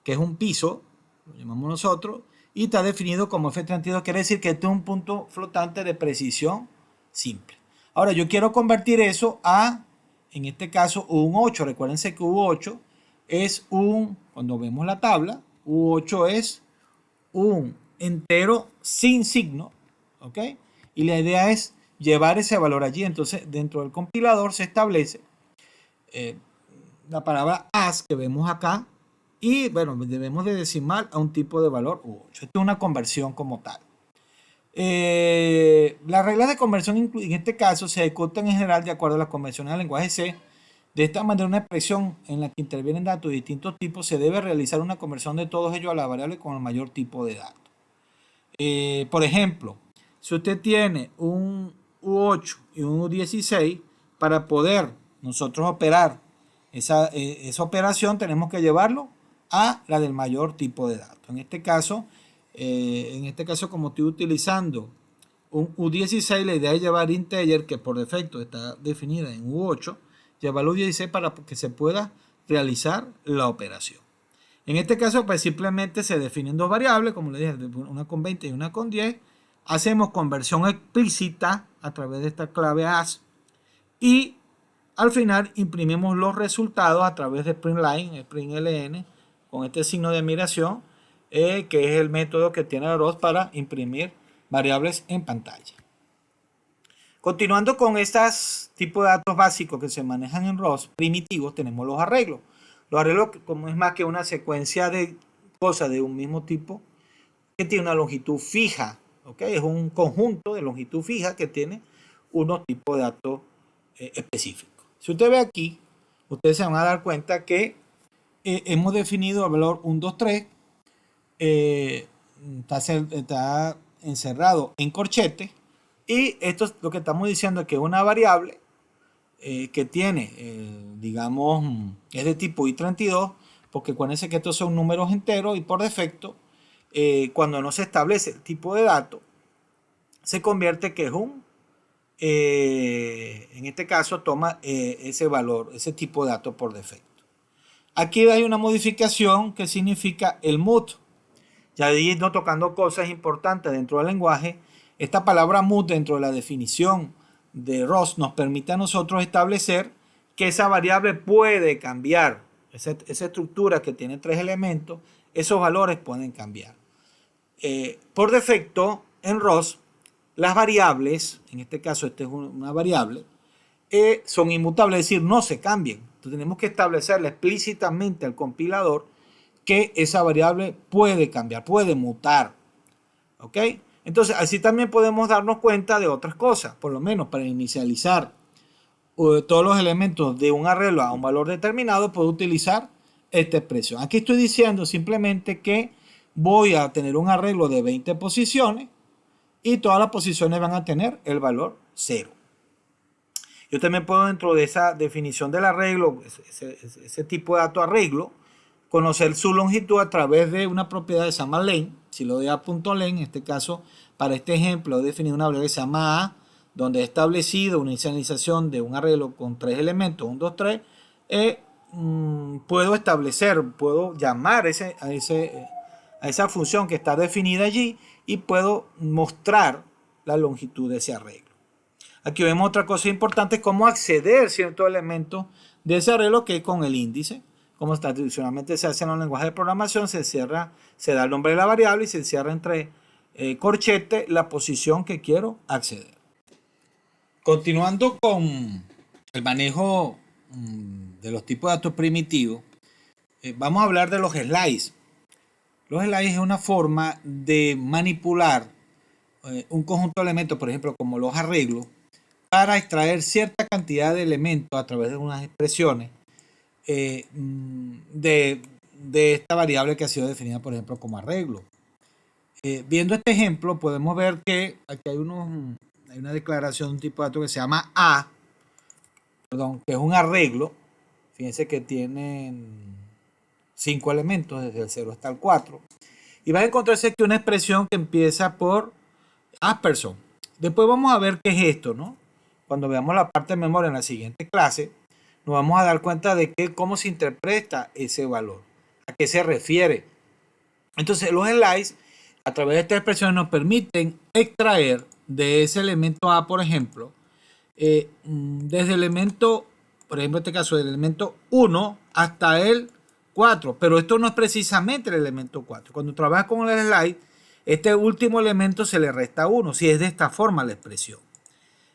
Speaker 1: que es un piso, lo llamamos nosotros, y está definido como F32, quiere decir que este es un punto flotante de precisión simple. Ahora yo quiero convertir eso a, en este caso, un 8. Recuérdense que U8 es cuando vemos la tabla, U8 es un entero sin signo, ¿ok? Y la idea es llevar ese valor allí. Entonces, dentro del compilador se establece la palabra as que vemos acá y, bueno, debemos de decimal a un tipo de valor U8. Esto es una conversión como tal. Las reglas de conversión en este caso se ejecutan en general de acuerdo a las convenciones del lenguaje C. De esta manera, una expresión en la que intervienen datos de distintos tipos se debe realizar una conversión de todos ellos a la variable con el mayor tipo de datos. Por ejemplo, si usted tiene un U8 y un U16, para poder nosotros operar esa operación tenemos que llevarlo a la del mayor tipo de datos. En este caso, como estoy utilizando un U16, la idea es llevar integer, que por defecto está definida en U8, llevarlo a U16 para que se pueda realizar la operación. En este caso, pues simplemente se definen dos variables, como le dije, una con 20 y una con 10. Hacemos conversión explícita a través de esta clave as y al final imprimimos los resultados a través de println, println, con este signo de admiración, que es el método que tiene ROS para imprimir variables en pantalla. Continuando con estos tipos de datos básicos que se manejan en ROS primitivos, tenemos los arreglos. Los arreglos, como es más que una secuencia de cosas de un mismo tipo, que tiene una longitud fija, ¿ok? Es un conjunto de longitud fija que tiene unos tipos de datos específicos. Si usted ve aquí, ustedes se van a dar cuenta que hemos definido el valor 1, 2, 3, está encerrado en corchetes, y esto lo que estamos diciendo es que una variable que tiene, digamos, es de tipo i32, porque acuérdense que estos son números enteros y por defecto, cuando no se establece el tipo de dato, se convierte que es en este caso toma ese valor, ese tipo de dato por defecto. Aquí hay una modificación que significa el mut. Ya no tocando cosas importantes dentro del lenguaje, esta palabra mut dentro de la definición de ROS nos permite a nosotros establecer que esa variable puede cambiar. Esa estructura que tiene 3 elementos, esos valores pueden cambiar. Por defecto, en ROS, las variables, en este caso esta es una variable, son inmutables, es decir, no se cambian. Entonces tenemos que establecerle explícitamente al compilador que esa variable puede cambiar, puede mutar. ¿Ok? Entonces así también podemos darnos cuenta de otras cosas, por lo menos para inicializar todos los elementos de un arreglo a un valor determinado, puedo utilizar esta expresión. Aquí estoy diciendo simplemente que voy a tener un arreglo de 20 posiciones y todas las posiciones van a tener el valor 0. Yo también puedo, dentro de esa definición del arreglo, ese tipo de dato arreglo, conocer su longitud a través de una propiedad que se llama len. Si lo doy a .len, en este caso, para este ejemplo, he definido una variable que se llama a, donde he establecido una inicialización de un arreglo con 3 elementos, 1, 2, 3, puedo establecer, puedo llamar a esa función que está definida allí y puedo mostrar la longitud de ese arreglo. Aquí vemos otra cosa importante, cómo acceder a ciertos elementos de ese arreglo, que es con el índice. Como tradicionalmente se hace en los lenguajes de programación, se da el nombre de la variable y se encierra entre corchetes la posición que quiero acceder. Continuando con el manejo de los tipos de datos primitivos, vamos a hablar de los slices. Los slices es una forma de manipular un conjunto de elementos, por ejemplo, como los arreglos, para extraer cierta cantidad de elementos a través de unas expresiones de esta variable que ha sido definida, por ejemplo, como arreglo. Viendo este ejemplo, podemos ver que aquí hay una declaración de un tipo de dato que se llama A, que es un arreglo. Fíjense que tienen 5 elementos, desde el 0 hasta el 4. Y va a encontrarse aquí una expresión que empieza por Asperson. Después vamos a ver qué es esto, ¿no? Cuando veamos la parte de memoria en la siguiente clase, nos vamos a dar cuenta de cómo se interpreta ese valor, a qué se refiere. Entonces los slices, a través de estas expresiones, nos permiten extraer de ese elemento A, por ejemplo, desde el elemento, por ejemplo, en este caso, del elemento 1 hasta el 4, pero esto no es precisamente el elemento 4. Cuando trabajas con el slide, este último elemento se le resta 1, si es de esta forma la expresión.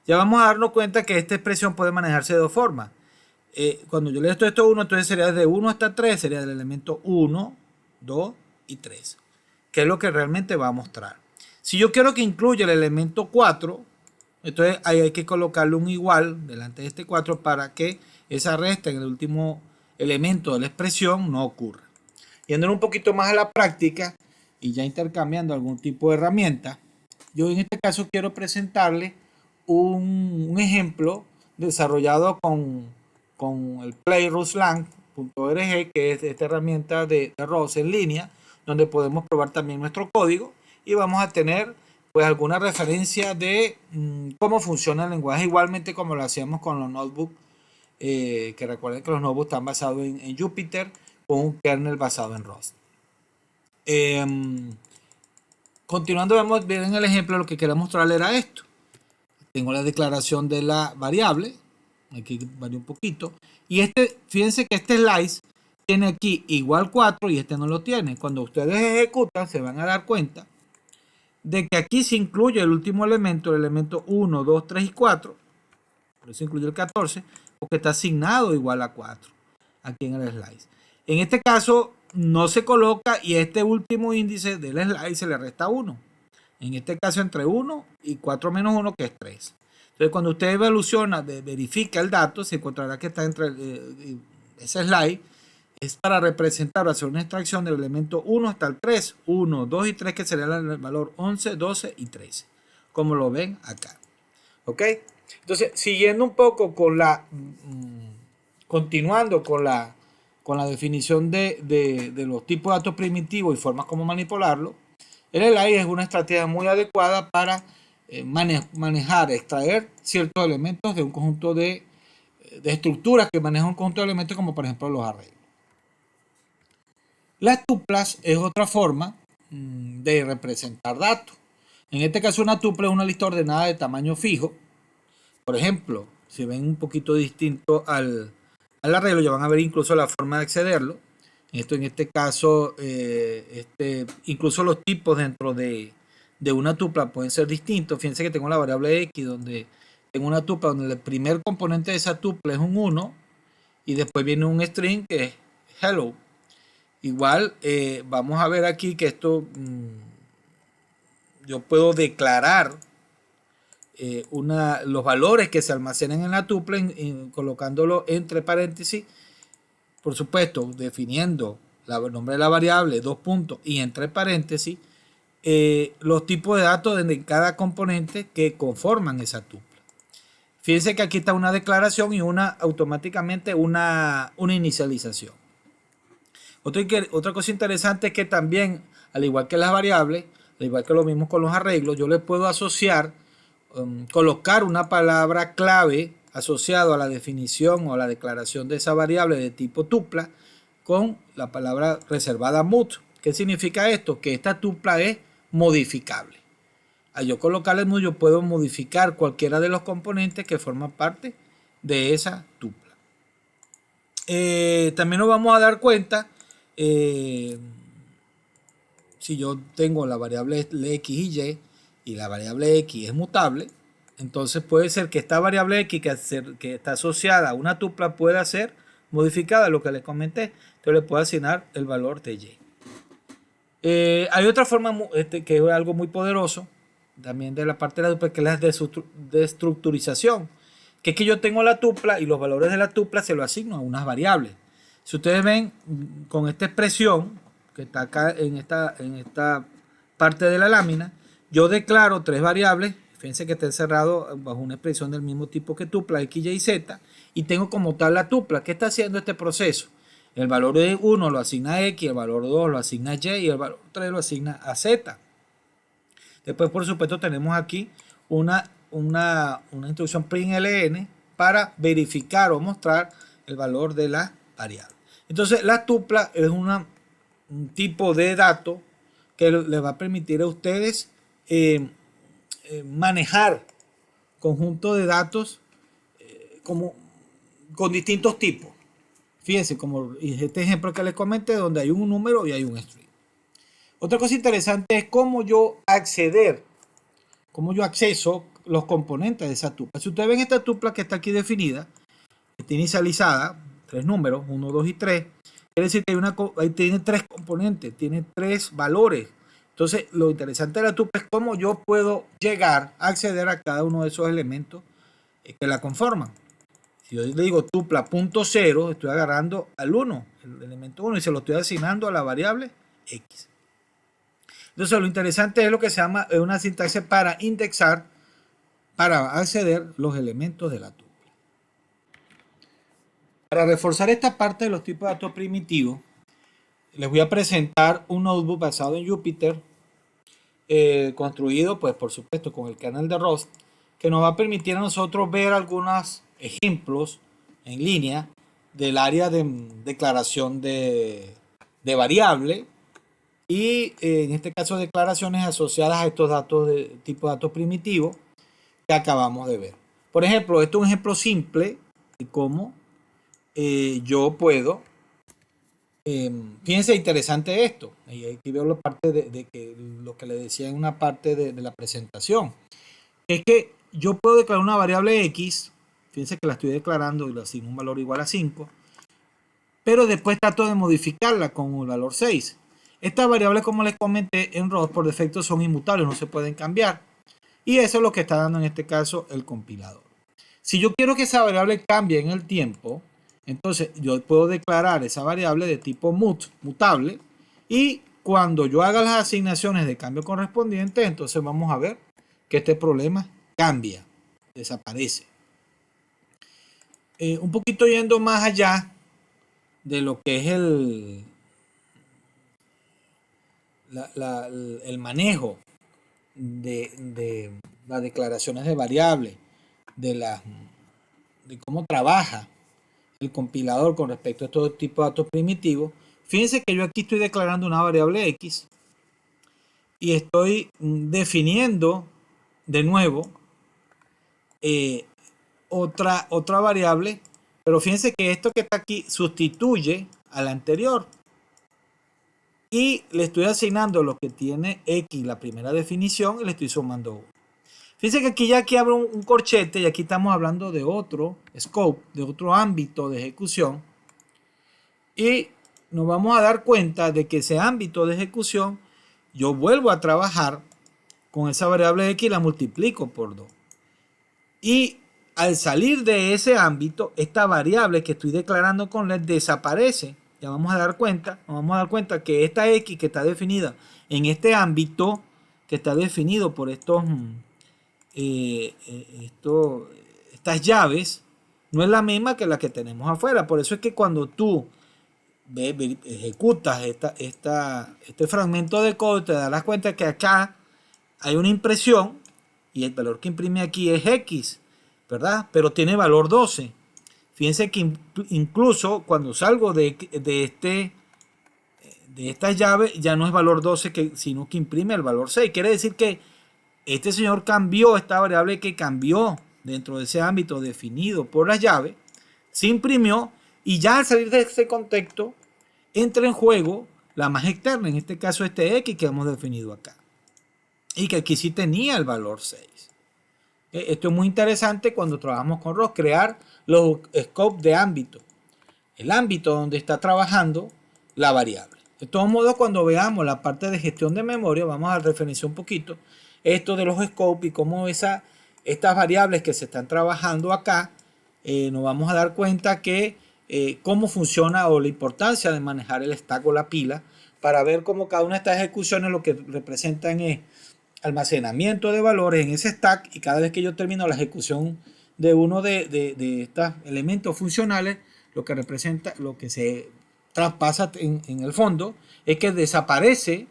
Speaker 1: Ya vamos a darnos cuenta que esta expresión puede manejarse de dos formas. Cuando yo le doy esto 1, entonces sería desde 1 hasta 3, sería del elemento 1, 2 y 3, que es lo que realmente va a mostrar. Si yo quiero que incluya el elemento 4, entonces ahí hay que colocarle un igual delante de este 4 para que esa resta en el último elemento de la expresión no ocurra. Yendo un poquito más a la práctica y ya intercambiando algún tipo de herramienta, yo en este caso quiero presentarle un ejemplo desarrollado con el playruslang.org, que es esta herramienta de ROS en línea, donde podemos probar también nuestro código y vamos a tener pues alguna referencia de cómo funciona el lenguaje, igualmente como lo hacíamos con los notebooks, que recuerden que los notebooks están basados en Jupyter con un kernel basado en Rust. Continuando, vamos a ver en el ejemplo, lo que quería mostrarle era esto. Tengo la declaración de la variable, aquí varía un poquito, y fíjense que este slice tiene aquí igual 4 y este no lo tiene. Cuando ustedes ejecutan se van a dar cuenta de que aquí se incluye el último elemento, el elemento 1, 2, 3 y 4, por eso incluye el 14, porque está asignado igual a 4 aquí en el slice. En este caso no se coloca y este último índice del slice se le resta 1. En este caso entre 1 y 4 menos 1, que es 3. Entonces cuando usted evoluciona, verifica el dato, se encontrará que está entre ese slide. Es para representar o hacer una extracción del elemento 1 hasta el 3. 1, 2 y 3, que sería el valor 11, 12 y 13. Como lo ven acá. ¿Ok? Entonces, siguiendo un poco con continuando con la definición de los tipos de datos primitivos y formas como manipularlo, el slice es una estrategia muy adecuada para manejar, extraer ciertos elementos de un conjunto de estructuras que manejan un conjunto de elementos, como por ejemplo los arreglos. Las tuplas es otra forma de representar datos. En este caso, una tupla es una lista ordenada de tamaño fijo. Por ejemplo, si ven un poquito distinto al arreglo, ya van a ver incluso la forma de accederlo. En este caso, incluso los tipos dentro de una tupla pueden ser distintos. Fíjense que tengo la variable x, donde tengo una tupla donde el primer componente de esa tupla es un 1 y después viene un string que es hello. Igual vamos a ver aquí que esto yo puedo declarar los valores que se almacenan en la tupla colocándolo entre paréntesis, por supuesto definiendo el nombre de la variable, dos puntos, y entre paréntesis los tipos de datos de cada componente que conforman esa tupla. Fíjense que aquí está una declaración y automáticamente una inicialización. Otra cosa interesante es que también, al igual que las variables, al igual que lo mismo con los arreglos, yo le puedo asociar, colocar una palabra clave asociado a la definición o a la declaración de esa variable de tipo tupla con la palabra reservada mut. ¿Qué significa esto? Que esta tupla es modificable. Al yo colocarle mut, yo puedo modificar cualquiera de los componentes que forman parte de esa tupla. También nos vamos a dar cuenta, si yo tengo la variable x y la variable x es mutable, entonces puede ser que esta variable x que está asociada a una tupla pueda ser modificada, lo que les comenté. Entonces le puedo asignar el valor de y. Hay otra forma que es algo muy poderoso también de la parte de la tupla, que es la destructurización, que es que yo tengo la tupla y los valores de la tupla se los asigno a unas variables. Si ustedes ven con esta expresión que está acá en esta parte de la lámina, yo declaro tres variables. Fíjense que está encerrado bajo una expresión del mismo tipo que tupla, x, y, z, y tengo como tal la tupla. ¿Qué está haciendo este proceso? El valor de 1 lo asigna a x, el valor 2 lo asigna a y y el valor 3 lo asigna a z. Después, por supuesto, tenemos aquí una instrucción println para verificar o mostrar el valor de la variable. Entonces, la tupla es un tipo de dato que le va a permitir a ustedes manejar conjunto de datos con distintos tipos. Fíjense, como este ejemplo que les comenté, donde hay un número y hay un string. Otra cosa interesante es cómo yo acceso los componentes de esa tupla. Si ustedes ven esta tupla que está aquí definida, está inicializada, tres números, 1, 2 y 3, quiere decir que ahí tiene tres componentes, tiene tres valores. Entonces, lo interesante de la tupla es cómo yo puedo llegar a acceder a cada uno de esos elementos que la conforman. Si yo le digo tupla punto 0, estoy agarrando al 1, el elemento 1, y se lo estoy asignando a la variable x. Entonces, lo interesante es lo que se llama una sintaxis para indexar, para acceder los elementos de la tupla. Para reforzar esta parte de los tipos de datos primitivos, les voy a presentar un notebook basado en Jupyter, construido, pues, por supuesto, con el kernel de Rust, que nos va a permitir a nosotros ver algunos ejemplos en línea del área de declaración de variable y en este caso declaraciones asociadas a estos datos de tipo de datos primitivos que acabamos de ver. Por ejemplo, esto es un ejemplo simple de cómo yo puedo, fíjense, interesante esto, y aquí veo la parte de que lo que le decía en una parte de la presentación, es que yo puedo declarar una variable x, fíjense que la estoy declarando y le asigno un valor igual a 5, pero después trato de modificarla con el valor 6. Estas variables, como les comenté en Rust, por defecto son inmutables, no se pueden cambiar. Y eso es lo que está dando en este caso el compilador. Si yo quiero que esa variable cambie en el tiempo, entonces yo puedo declarar esa variable de tipo mutable, y cuando yo haga las asignaciones de cambio correspondientes, entonces vamos a ver que este problema cambia, desaparece. Un poquito yendo más allá de lo que es el manejo de las declaraciones de variables, de cómo trabaja el compilador con respecto a estos tipos de datos primitivos. Fíjense que yo aquí estoy declarando una variable x y estoy definiendo de nuevo otra variable, pero fíjense que esto que está aquí sustituye a la anterior y le estoy asignando lo que tiene x, la primera definición, y le estoy sumando 1. Fíjense que aquí abro un corchete y aquí estamos hablando de otro scope, de otro ámbito de ejecución. Y nos vamos a dar cuenta de que ese ámbito de ejecución, yo vuelvo a trabajar con esa variable x y la multiplico por 2. Y al salir de ese ámbito, esta variable que estoy declarando con LED desaparece. Ya nos vamos a dar cuenta que esta x que está definida en este ámbito, que está definido por estas llaves, no es la misma que la que tenemos afuera. Por eso es que cuando tú ejecutas este fragmento de código, te darás cuenta que acá hay una impresión y el valor que imprime aquí es X, ¿verdad? Pero tiene valor 12. Fíjense que incluso cuando salgo de esta llave ya no es valor 12, sino que imprime el valor 6. Quiere decir que este señor cambió esta variable que cambió dentro de ese ámbito definido por la llave, se imprimió y ya al salir de ese contexto entra en juego la más externa, en este caso este X que hemos definido acá. Y que aquí sí tenía el valor 6. Esto es muy interesante cuando trabajamos con ROS, crear los scopes de ámbito. El ámbito donde está trabajando la variable. De todos modos, cuando veamos la parte de gestión de memoria, vamos a referenciar un poquito esto de los scopes y cómo estas variables que se están trabajando acá, nos vamos a dar cuenta que cómo funciona o la importancia de manejar el stack o la pila para ver cómo cada una de estas ejecuciones lo que representan es almacenamiento de valores en ese stack, y cada vez que yo termino la ejecución de uno de estos elementos funcionales, lo que representa, lo que se traspasa en el fondo es que desaparece,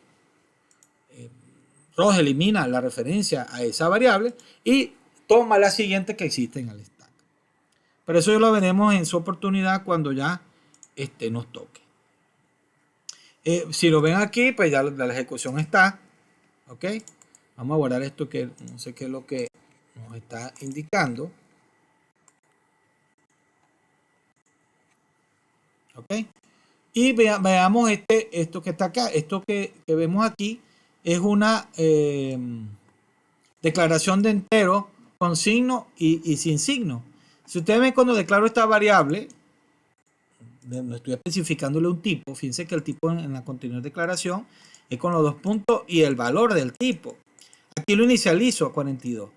Speaker 1: ROS elimina la referencia a esa variable y toma la siguiente que existe en el stack. Pero eso ya lo veremos en su oportunidad cuando ya nos toque. Si lo ven aquí, pues ya la ejecución está. ¿Ok? Vamos a guardar esto que no sé qué es lo que nos está indicando. ¿Ok? Y veamos esto que está acá. Esto que vemos aquí es una declaración de entero con signo y sin signo. Si ustedes ven cuando declaro esta variable, no estoy especificándole un tipo. Fíjense que el tipo en la continuidad de declaración es con los dos puntos y el valor del tipo. Aquí lo inicializo a 42.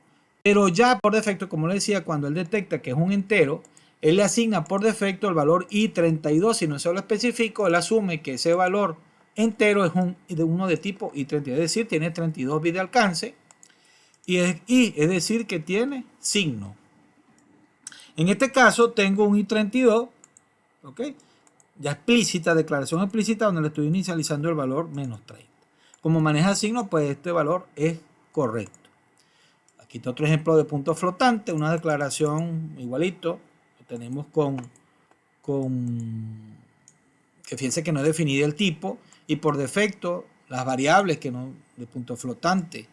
Speaker 1: Pero ya por defecto, como le decía, cuando él detecta que es un entero, él le asigna por defecto el valor i32. Si no se lo especifico, él asume que ese valor entero es uno de tipo i32. Es decir, tiene 32 bits de alcance. Y es decir, que tiene signo. En este caso, tengo un i32. ¿Ok? Ya explícita, declaración explícita, donde le estoy inicializando el valor menos 30. Como maneja signo, pues este valor es correcto. Aquí está otro ejemplo de punto flotante, una declaración igualito. Lo tenemos que fíjense que no he definido el tipo y por defecto las variables que no de punto flotante,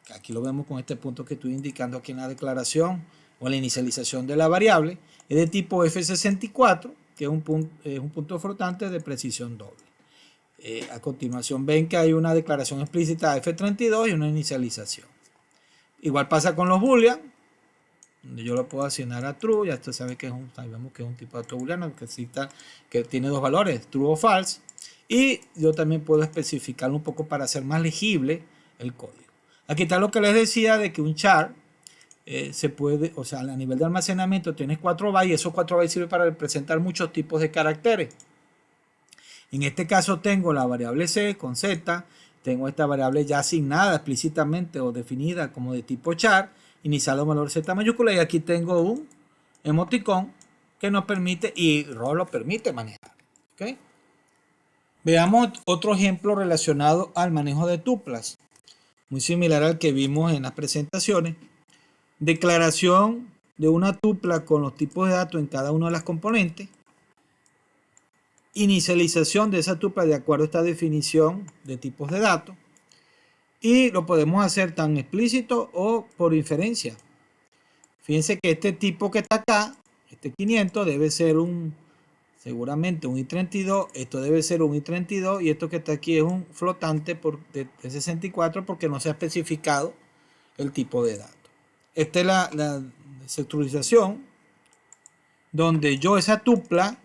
Speaker 1: que aquí lo vemos con este punto que estoy indicando aquí en la declaración o en la inicialización de la variable, es de tipo F64, que es un punto flotante de precisión doble. A continuación ven que hay una declaración explícita F32 y una inicialización. Igual pasa con los boolean, donde yo lo puedo asignar a true. Ya usted sabe que sabemos que es un tipo de dato booleano que tiene dos valores, true o false. Y yo también puedo especificarlo un poco para hacer más legible el código. Aquí está lo que les decía de que un char se puede, o sea, a nivel de almacenamiento tienes 4 bytes y esos 4 bytes sirven para representar muchos tipos de caracteres. En este caso tengo la variable C con Z, tengo esta variable ya asignada explícitamente o definida como de tipo char, inicial valor Z mayúscula, y aquí tengo un emoticón que nos permite, y ROS lo permite manejar. ¿Okay? Veamos otro ejemplo relacionado al manejo de tuplas, muy similar al que vimos en las presentaciones. Declaración de una tupla con los tipos de datos en cada una de las componentes. Inicialización de esa tupla de acuerdo a esta definición de tipos de datos. Y lo podemos hacer tan explícito o por inferencia. Fíjense que este tipo que está acá, este 500, debe ser seguramente un i32. Esto debe ser un i32 y esto que está aquí es un flotante de 64 porque no se ha especificado el tipo de datos. Esta es la destructurización, donde yo esa tupla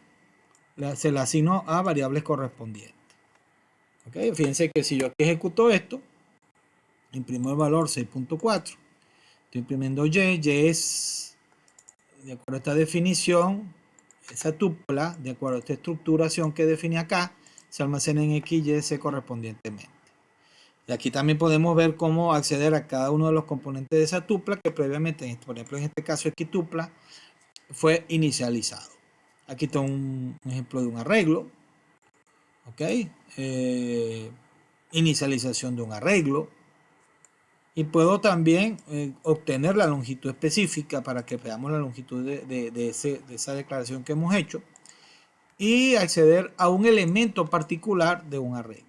Speaker 1: se la asigno a variables correspondientes. ¿Okay? Fíjense que si yo aquí ejecuto esto, imprimo el valor 6.4, estoy imprimiendo y es, de acuerdo a esta definición, esa tupla, de acuerdo a esta estructuración que definí acá, se almacena en X, Y, Z correspondientemente. Y aquí también podemos ver cómo acceder a cada uno de los componentes de esa tupla que previamente, por ejemplo en este caso X tupla, fue inicializado. Aquí tengo un ejemplo de un arreglo. ¿Ok? Inicialización de un arreglo. Y puedo también obtener la longitud específica para que veamos la longitud de esa declaración que hemos hecho. Y acceder a un elemento particular de un arreglo.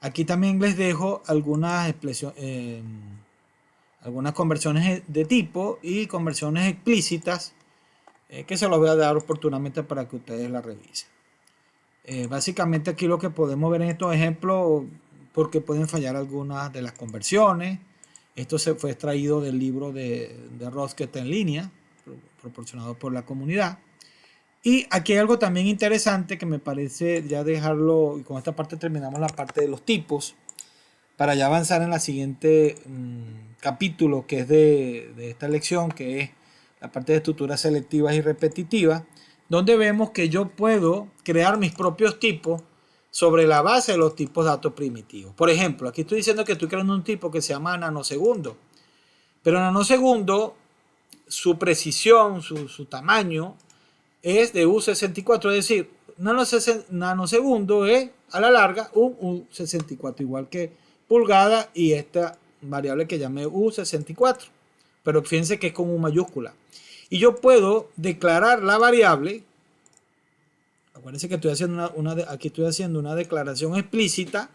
Speaker 1: Aquí también les dejo algunas algunas conversiones de tipo y conversiones explícitas que se los voy a dar oportunamente para que ustedes la revisen. Básicamente aquí lo que podemos ver en estos ejemplos, porque pueden fallar algunas de las conversiones. Esto se fue extraído del libro de Ross que está en línea, proporcionado por la comunidad. Y aquí hay algo también interesante que me parece ya dejarlo, y con esta parte terminamos la parte de los tipos, para ya avanzar en la siguiente capítulo que es de esta lección, que es la parte de estructuras selectivas y repetitivas, donde vemos que yo puedo crear mis propios tipos sobre la base de los tipos de datos primitivos. Por ejemplo, aquí estoy diciendo que estoy creando un tipo que se llama nanosegundo, pero nanosegundo, su precisión, su tamaño, es de U64, es decir, nanosegundo es a la larga un U64, igual que pulgada y esta variable que llamé U64, pero fíjense que es con U mayúscula. Y yo puedo declarar la variable, acuérdense que estoy haciendo aquí estoy haciendo una declaración explícita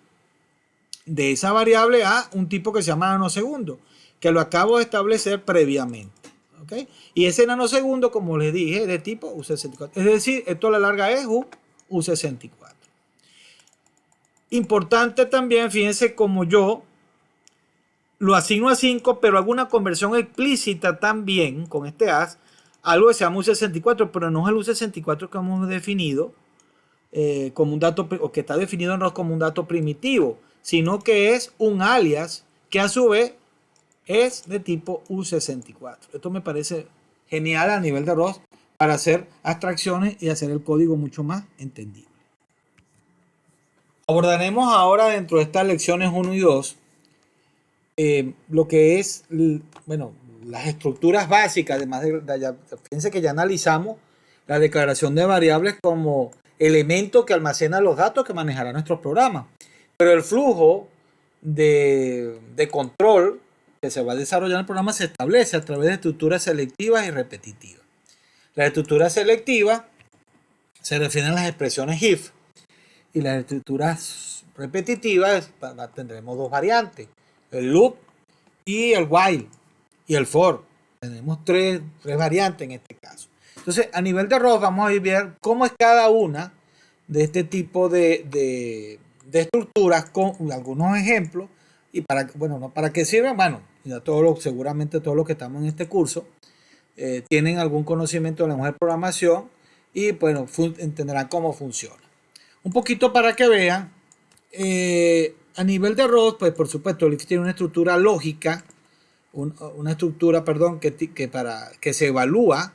Speaker 1: de esa variable a un tipo que se llama nanosegundo, que lo acabo de establecer previamente. ¿Okay? Y ese nanosegundo, como les dije, es de tipo U64. Es decir, esto a la larga es U64. Importante también, fíjense como yo lo asigno a 5, pero hago una conversión explícita también con este as, algo que se llama U64, pero no es el U64 que hemos definido como un dato, o que está definido en ROS como un dato primitivo, sino que es un alias que a su vez es de tipo U64. Esto me parece genial a nivel de ROS para hacer abstracciones y hacer el código mucho más entendible. Abordaremos ahora dentro de estas lecciones 1 y 2 lo que es, bueno, las estructuras básicas. Además fíjense que ya analizamos la declaración de variables como elemento que almacena los datos que manejará nuestro programa. Pero el flujo de control que se va a desarrollar en el programa se establece a través de estructuras selectivas y repetitivas. Las estructuras selectivas se refieren a las expresiones if, y las estructuras repetitivas tendremos dos variantes, el loop y el while y el for. Tenemos tres variantes en este caso. Entonces, a nivel de ROS vamos a ver cómo es cada una de este tipo de estructuras con algunos ejemplos. Y para, bueno, no para qué sirven, bueno, ya seguramente todos los que estamos en este curso tienen algún conocimiento de lenguaje de programación y bueno, entenderán cómo funciona. Un poquito para que vean, a nivel de ROS, pues por supuesto, el if tiene una estructura lógica, una estructura, perdón, que se evalúa.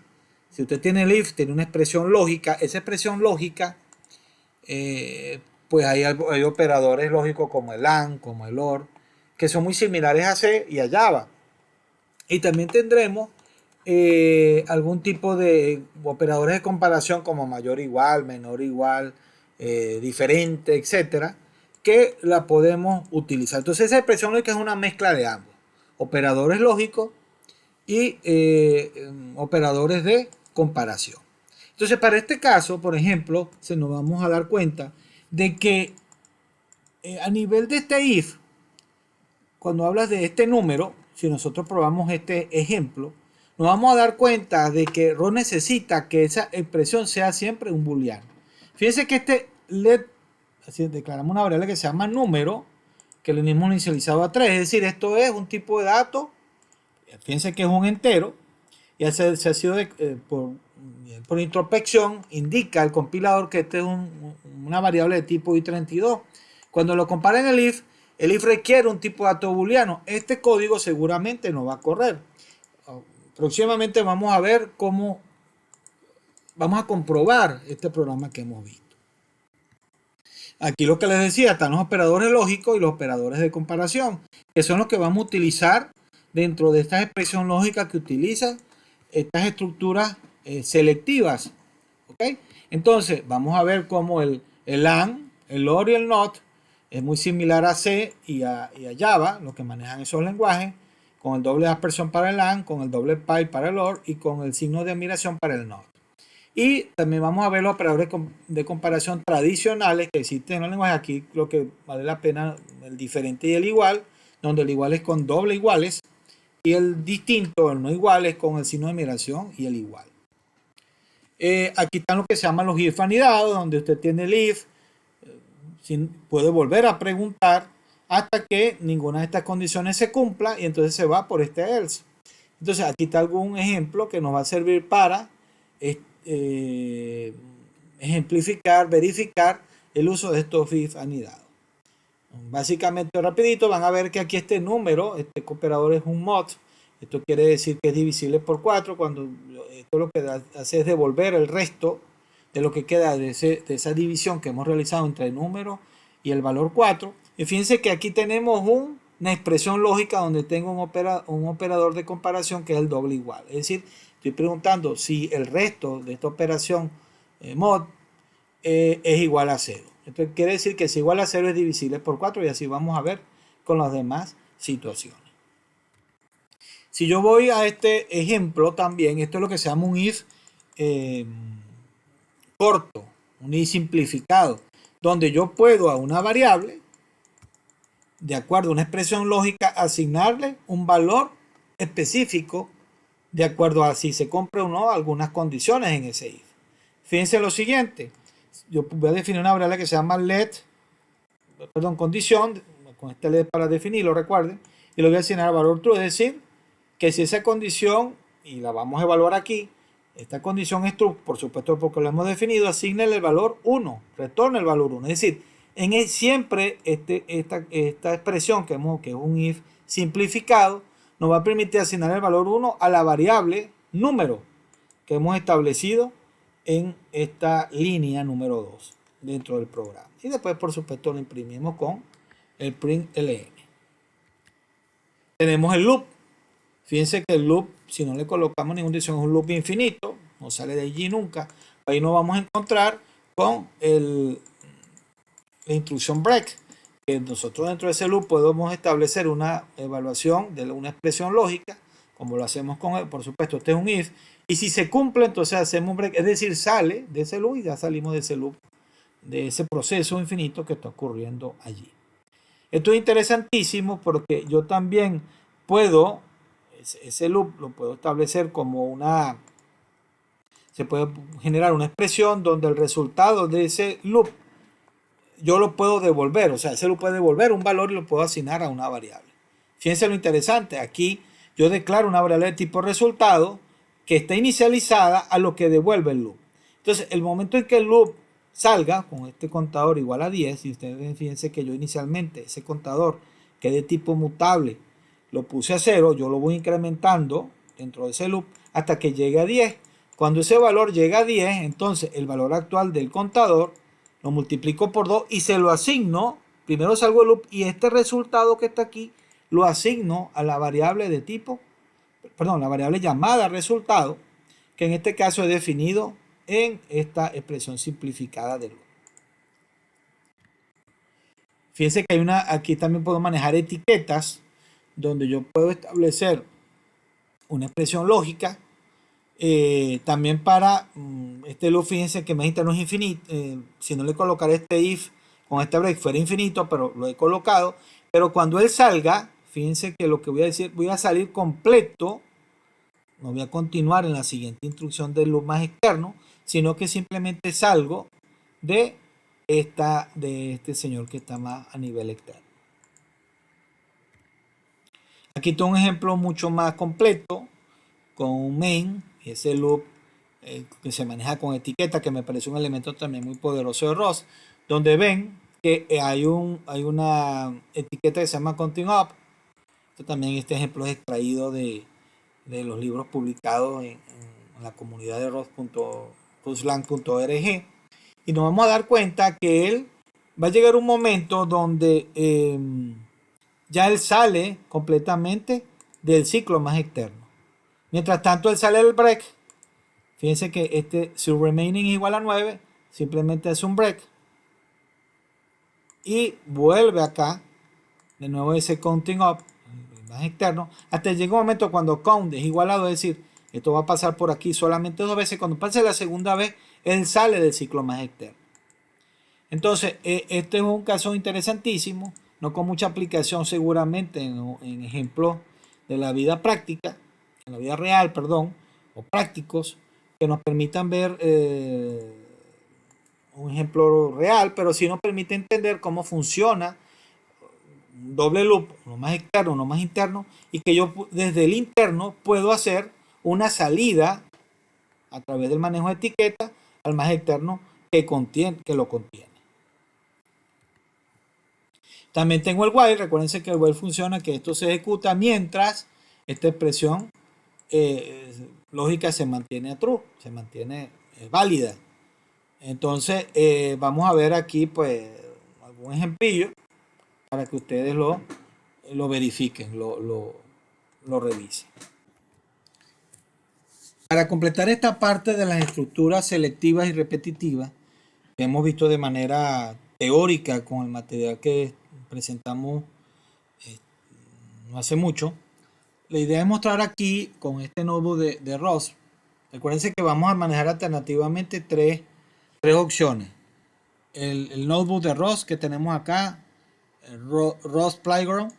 Speaker 1: Si usted tiene el if, tiene una expresión lógica, esa expresión lógica, pues hay operadores lógicos como el AND, como el OR, que son muy similares a C y a Java. Y también tendremos algún tipo de operadores de comparación como mayor igual, menor igual, diferente, etcétera, que la podemos utilizar. Entonces esa expresión lógica es una mezcla de ambos, operadores lógicos y operadores de comparación. Entonces para este caso, por ejemplo, nos vamos a dar cuenta de que a nivel de este if, cuando hablas de este número, si nosotros probamos este ejemplo, nos vamos a dar cuenta de que ROS necesita que esa expresión sea siempre un booleano. Fíjense que este let, así declaramos una variable que se llama número, que le hemos inicializado a 3, es decir, esto es un tipo de dato Fíjense que es un entero y se ha sido por introspección, indica el compilador que este es una variable de tipo i32. Cuando lo compara en el if requiere un tipo de dato booleano. Este código seguramente no va a correr. Próximamente vamos a ver cómo vamos a comprobar este programa que hemos visto. Aquí lo que les decía, están los operadores lógicos y los operadores de comparación, que son los que vamos a utilizar dentro de estas expresiones lógicas que utilizan estas estructuras selectivas. ¿Okay? Entonces, vamos a ver cómo el AND, el OR y el NOT es muy similar a C y a Java, lo que manejan esos lenguajes, con el doble aspersión para el AND, con el doble pi para el OR y con el signo de admiración para el NOT. Y también vamos a ver los operadores de comparación tradicionales que existen en los lenguajes. Aquí lo que vale la pena, el diferente y el igual, donde el igual es con doble iguales y el distinto, el no igual, es con el signo de admiración y el igual. Aquí están lo que se llaman los if anidados, donde usted tiene el if, puede volver a preguntar hasta que ninguna de estas condiciones se cumpla y entonces se va por este else. Entonces aquí está algún ejemplo que nos va a servir para ejemplificar, verificar el uso de estos if anidados. Básicamente, rapidito, van a ver que aquí este número, este operador es un mod. Esto quiere decir que es divisible por 4. Cuando esto lo que hace es devolver el resto de lo que queda de esa división que hemos realizado entre el número y el valor 4. Y fíjense que aquí tenemos una expresión lógica donde tengo un operador de comparación que es el doble igual. Es decir, estoy preguntando si el resto de esta operación mod es igual a 0. Esto quiere decir que si igual a 0 es divisible por 4 y así vamos a ver con las demás situaciones. Si yo voy a este ejemplo también, esto es lo que se llama un if corto, un if simplificado, donde yo puedo a una variable, de acuerdo a una expresión lógica, asignarle un valor específico de acuerdo a si se cumple o no algunas condiciones en ese if. Fíjense lo siguiente, yo voy a definir una variable que se llama condición, con este let para definirlo, recuerden, y lo voy a asignar al valor true, es decir, que si esa condición, y la vamos a evaluar aquí, esta condición es true, por supuesto porque lo hemos definido, asignale el valor 1, retorna el valor 1, es decir, siempre esta expresión que es un if simplificado, nos va a permitir asignar el valor 1 a la variable número que hemos establecido en esta línea número 2 dentro del programa. Y después, por supuesto, lo imprimimos con el print ln. Tenemos el loop. Fíjense que el loop, si no le colocamos ninguna condición, es un loop infinito, no sale de allí nunca. Ahí nos vamos a encontrar con la instrucción break, que nosotros dentro de ese loop podemos establecer una evaluación de una expresión lógica, como lo hacemos con él. Por supuesto, este es un if, y si se cumple, entonces hacemos un break, es decir, sale de ese loop y ya salimos de ese loop, de ese proceso infinito que está ocurriendo allí. Esto es interesantísimo porque yo también puedo, ese loop lo puedo establecer como se puede generar una expresión donde el resultado de ese loop yo lo puedo devolver, o sea, ese loop puede devolver un valor y lo puedo asignar a una variable. Fíjense lo interesante, aquí yo declaro una variable de tipo resultado que está inicializada a lo que devuelve el loop. Entonces, el momento en que el loop salga con este contador igual a 10, y ustedes ven, fíjense que yo inicialmente ese contador que es de tipo mutable lo puse a 0, yo lo voy incrementando dentro de ese loop hasta que llegue a 10. Cuando ese valor llega a 10, entonces el valor actual del contador lo multiplico por 2 y se lo asigno, primero salgo del loop y este resultado que está aquí lo asigno a la variable de tipo, la variable llamada resultado, que en este caso he definido en esta expresión simplificada de loop. Fíjense que aquí también puedo manejar etiquetas, donde yo puedo establecer una expresión lógica. También para este loop, fíjense que me no es infinito. Si no le colocara este if con este break fuera infinito, pero lo he colocado. Pero cuando él salga, fíjense que lo que voy a decir, voy a salir completo. No voy a continuar en la siguiente instrucción del loop más externo, sino que simplemente salgo de este señor que está más a nivel externo. Aquí tengo un ejemplo mucho más completo con un main, ese loop que se maneja con etiqueta, que me parece un elemento también muy poderoso de ROS, donde ven que hay una etiqueta que se llama continue up. También este ejemplo es extraído de los libros publicados en la comunidad de ROS.ruslang.org, y nos vamos a dar cuenta que él va a llegar un momento donde ya él sale completamente del ciclo más externo. Mientras tanto, él sale del break. Fíjense que si remaining es igual a 9, simplemente es un break. Y vuelve acá, de nuevo ese counting up, más externo, hasta llega un momento cuando count es igual a 2, es decir, esto va a pasar por aquí solamente 2 veces. Cuando pase la segunda vez, él sale del ciclo más externo. Entonces, este es un caso interesantísimo, no con mucha aplicación seguramente en ejemplos de la vida práctica, en la vida real, perdón, o prácticos, que nos permitan ver un ejemplo real, pero sí nos permite entender cómo funciona un doble loop, uno más externo, uno más interno, y que yo desde el interno puedo hacer una salida a través del manejo de etiqueta al más externo que lo contiene. También tengo el while, recuérdense que el while funciona, que esto se ejecuta mientras esta expresión lógica se mantiene true, se mantiene válida. Entonces vamos a ver aquí pues algún ejemplillo para que ustedes lo verifiquen, lo revisen. Para completar esta parte de las estructuras selectivas y repetitivas que hemos visto de manera teórica con el material que presentamos no hace mucho, la idea es mostrar aquí con este notebook de ROS. Recuerden que vamos a manejar alternativamente tres opciones. El notebook de ROS que tenemos acá, el ROS Playground,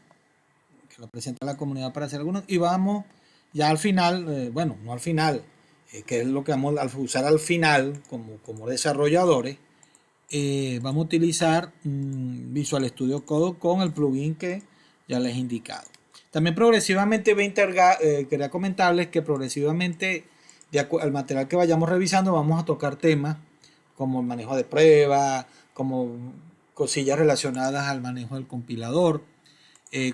Speaker 1: que lo presenta la comunidad para hacer algunos, y vamos ya al final, bueno, no al final, que es lo que vamos a usar al final como desarrolladores, vamos a utilizar Visual Studio Code con el plugin que ya les he indicado. También progresivamente quería comentarles que progresivamente al material que vayamos revisando vamos a tocar temas como el manejo de pruebas, como cosillas relacionadas al manejo del compilador,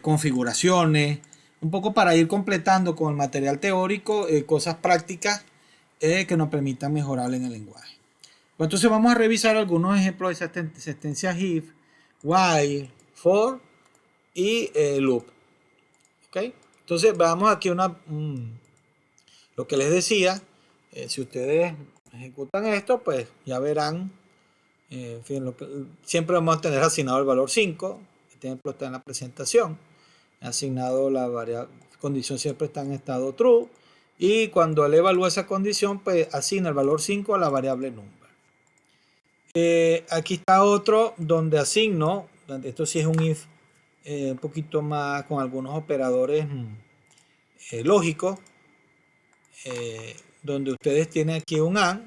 Speaker 1: configuraciones, un poco para ir completando con el material teórico cosas prácticas que nos permitan mejorar en el lenguaje. Pues entonces vamos a revisar algunos ejemplos de existencias if, while, for y loop. ¿Okay? Entonces vamos aquí lo que les decía, si ustedes ejecutan esto, pues ya verán, en fin, siempre vamos a tener asignado el valor 5, este ejemplo está en la presentación, asignado la condición siempre está en estado true, y cuando él evalúa esa condición, pues asigna el valor 5 a la variable number. Aquí está otro donde asigno, esto sí es un if un poquito más con algunos operadores lógicos, donde ustedes tienen aquí un AND,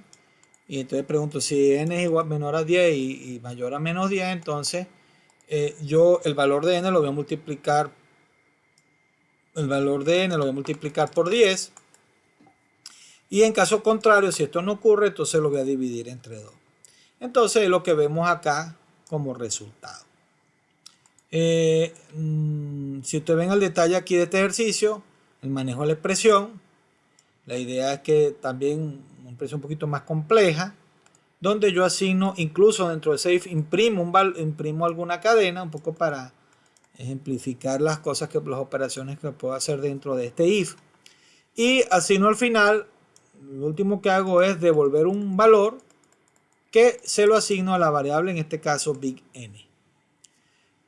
Speaker 1: y entonces pregunto si n es igual menor a 10 y mayor a menos 10, entonces yo el valor de n lo voy a multiplicar, por 10, y en caso contrario, si esto no ocurre, entonces lo voy a dividir entre 2. Entonces es lo que vemos acá como resultado. Si ustedes ven el detalle aquí de este ejercicio, el manejo de la expresión, la idea es que también una expresión un poquito más compleja, donde yo asigno, incluso dentro de ese if, imprimo alguna cadena, un poco para ejemplificar las operaciones que puedo hacer dentro de este if. Y asigno al final, lo último que hago es devolver un valor que se lo asigno a la variable, en este caso big N.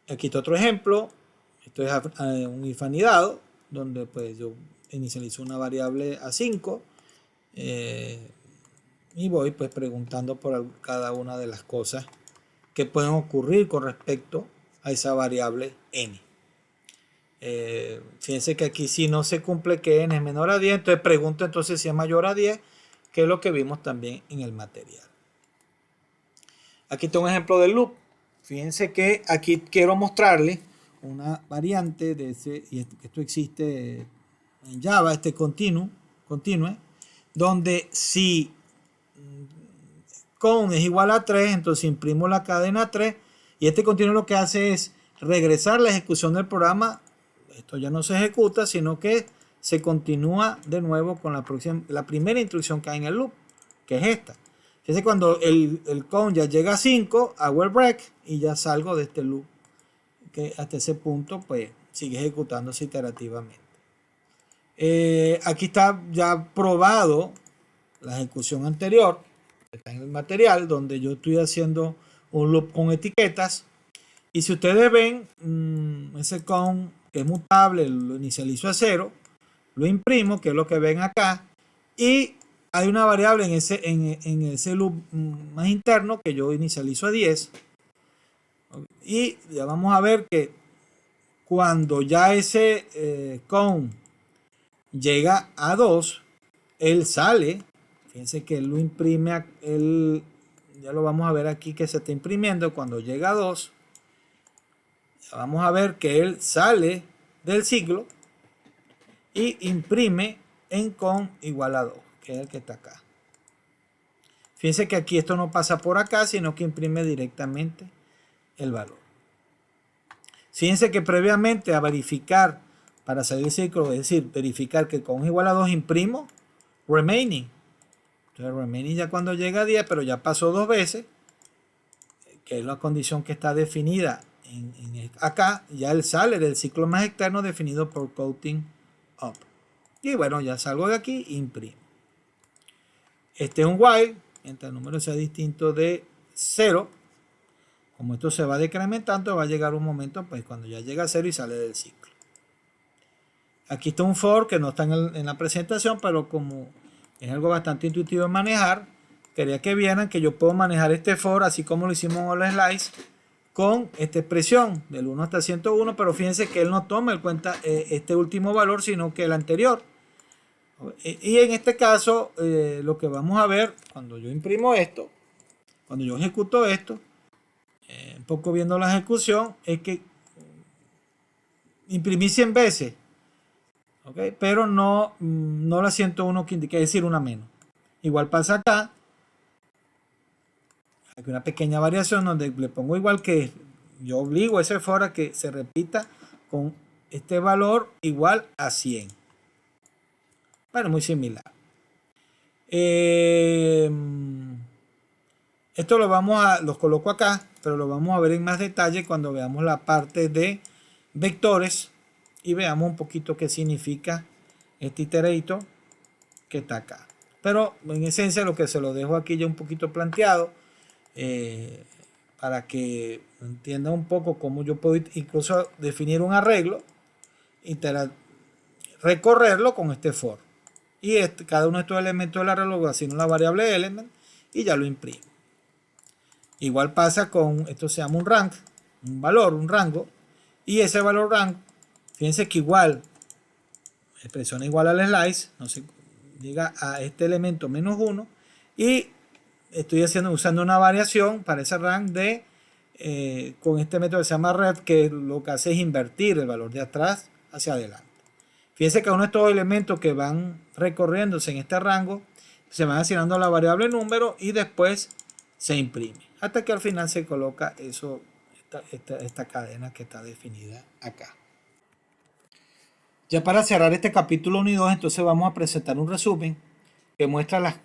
Speaker 1: Aquí está otro ejemplo. Esto es un if anidado, donde pues yo inicializo una variable a 5 y voy pues preguntando por cada una de las cosas que pueden ocurrir con respecto a esa variable n. Fíjense que aquí si no se cumple que n es menor a 10, entonces pregunto entonces si es mayor a 10, que es lo que vimos también en el material. Aquí tengo un ejemplo del loop. Fíjense que aquí quiero mostrarles una variante de ese, y esto existe en Java, continue, donde si count es igual a 3, entonces imprimo la cadena 3, y este continuo lo que hace es regresar la ejecución del programa. Esto ya no se ejecuta, sino que se continúa de nuevo con la primera instrucción que hay en el loop, que es esta. Fíjense, cuando el count ya llega a 5, hago el break y ya salgo de este loop, que hasta ese punto pues sigue ejecutándose iterativamente. Aquí está ya probado la ejecución anterior, está en el material, donde yo estoy haciendo un loop con etiquetas. Y si ustedes ven, ese count que es mutable, lo inicializo a 0, lo imprimo, que es lo que ven acá, y hay una variable en ese loop más interno que yo inicializo a 10. Y ya vamos a ver que cuando ya ese count llega a 2, él sale. Fíjense que él lo imprime, ya lo vamos a ver aquí que se está imprimiendo cuando llega a 2. Vamos a ver que él sale del ciclo y imprime en count igual a 2, que es el que está acá. Fíjense que aquí esto no pasa por acá, sino que imprime directamente el valor. Fíjense que previamente a verificar para salir del ciclo, es decir, verificar que count igual a 2, imprimo remaining. Entonces remaining ya cuando llega a 10, pero ya pasó 2 veces, que es la condición que está definida acá, ya él sale del ciclo más externo definido por counting up. Y bueno, ya salgo de aquí, imprimo. Este es un while, mientras el número sea distinto de 0. Como esto se va decrementando, va a llegar un momento pues cuando ya llega a 0 y sale del ciclo. Aquí está un for que no está en la presentación, pero como es algo bastante intuitivo de manejar, quería que vieran que yo puedo manejar este for así como lo hicimos en All Slice, con esta expresión del 1 hasta 101, pero fíjense que él no toma en cuenta este último valor, sino que el anterior. Y en este caso, lo que vamos a ver cuando yo imprimo esto, cuando yo ejecuto esto, un poco viendo la ejecución, es que imprimí 100 veces, ¿okay? Pero no la 101 que indica, es decir, una menos. Igual pasa acá. Hay una pequeña variación donde le pongo igual, que yo obligo a ese for a que se repita con este valor igual a 100. Bueno, muy similar. Esto los coloco acá, pero lo vamos a ver en más detalle cuando veamos la parte de vectores y veamos un poquito qué significa este iterator que está acá. Pero en esencia lo que se lo dejo aquí ya un poquito planteado, para que entienda un poco cómo yo puedo incluso definir un arreglo, recorrerlo con este for. Y cada uno de estos elementos del arreglo lo asigno la variable element y ya lo imprimo. Igual pasa con, esto se llama un rank, un valor, un rango. Y ese valor rank, fíjense que igual, expresión igual al slice, no se llega a este elemento menos 1. Y estoy usando una variación para ese rank con este método que se llama red, que lo que hace es invertir el valor de atrás hacia adelante. Fíjense que uno de estos elementos que van recorriéndose en este rango se van asignando a la variable número y después se imprime, hasta que al final se coloca esta cadena que está definida acá. Ya para cerrar este capítulo 1 y 2, entonces vamos a presentar un resumen que muestra las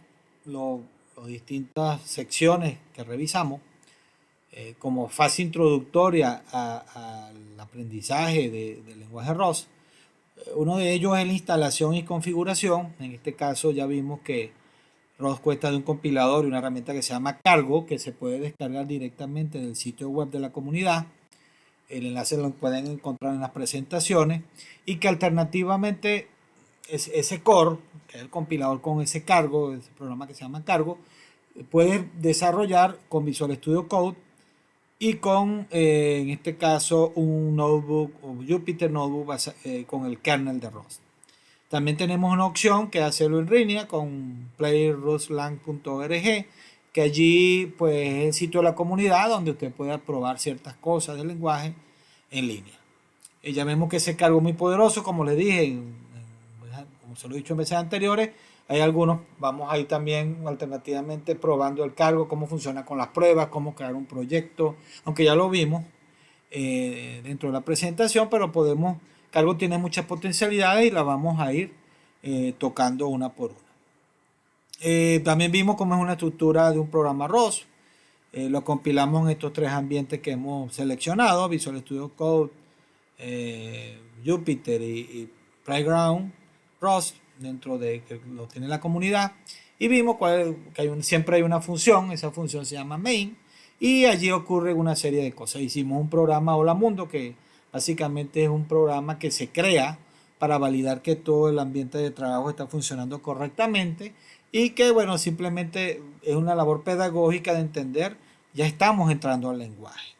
Speaker 1: distintas secciones que revisamos como fase introductoria al aprendizaje del lenguaje ROS. Uno de ellos es la instalación y configuración. En este caso ya vimos que ROS cuesta de un compilador y una herramienta que se llama Cargo, que se puede descargar directamente del sitio web de la comunidad. El enlace lo pueden encontrar en las presentaciones, y que alternativamente ese core, que es el compilador con ese Cargo, ese programa que se llama Cargo, puedes desarrollar con Visual Studio Code y con, en este caso, un notebook o Jupyter Notebook con el kernel de ROS. También tenemos una opción que es hacerlo en línea con playroslang.org, que allí pues es el sitio de la comunidad donde usted puede probar ciertas cosas del lenguaje en línea. Ya vemos que ese cargo es muy poderoso, como les dije, como se lo he dicho en veces anteriores. Hay algunos, vamos a ir también alternativamente probando el cargo, cómo funciona con las pruebas, cómo crear un proyecto, aunque ya lo vimos dentro de la presentación, pero cargo tiene muchas potencialidades y la vamos a ir tocando una por una. También vimos cómo es una estructura de un programa ROS. Lo compilamos en estos tres ambientes que hemos seleccionado: Visual Studio Code, Jupyter y Playground ROS, dentro de que lo tiene la comunidad. Y vimos que siempre hay una función, esa función se llama main, y allí ocurre una serie de cosas. Hicimos un programa Hola Mundo, que básicamente es un programa que se crea para validar que todo el ambiente de trabajo está funcionando correctamente, y que, bueno, simplemente es una labor pedagógica de entender, ya estamos entrando al lenguaje.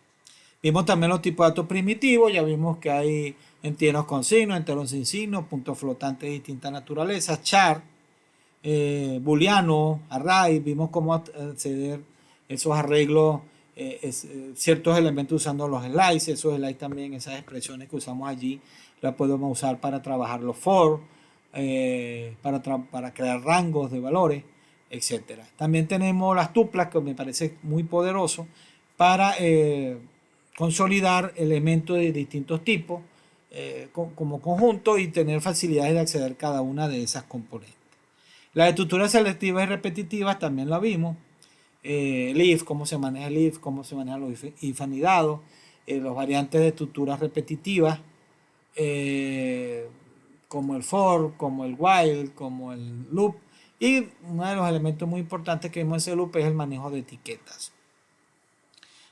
Speaker 1: Vimos también los tipos de datos primitivos, ya vimos que hay enteros con signos, enteros sin signos, puntos flotantes de distinta naturaleza, char, booleano, array. Vimos cómo acceder a esos arreglos, ciertos elementos usando los slices. Esos slices también, esas expresiones que usamos allí, las podemos usar para trabajar los for, para crear rangos de valores, etc. También tenemos las tuplas, que me parece muy poderoso para consolidar elementos de distintos tipos como conjunto y tener facilidades de acceder a cada una de esas componentes. Las estructuras selectivas y repetitivas también la vimos. El if, cómo se maneja el if, cómo se manejan los if anidados, los variantes de estructuras repetitivas, como el for, como el while, como el loop. Y uno de los elementos muy importantes que vimos en ese loop es el manejo de etiquetas.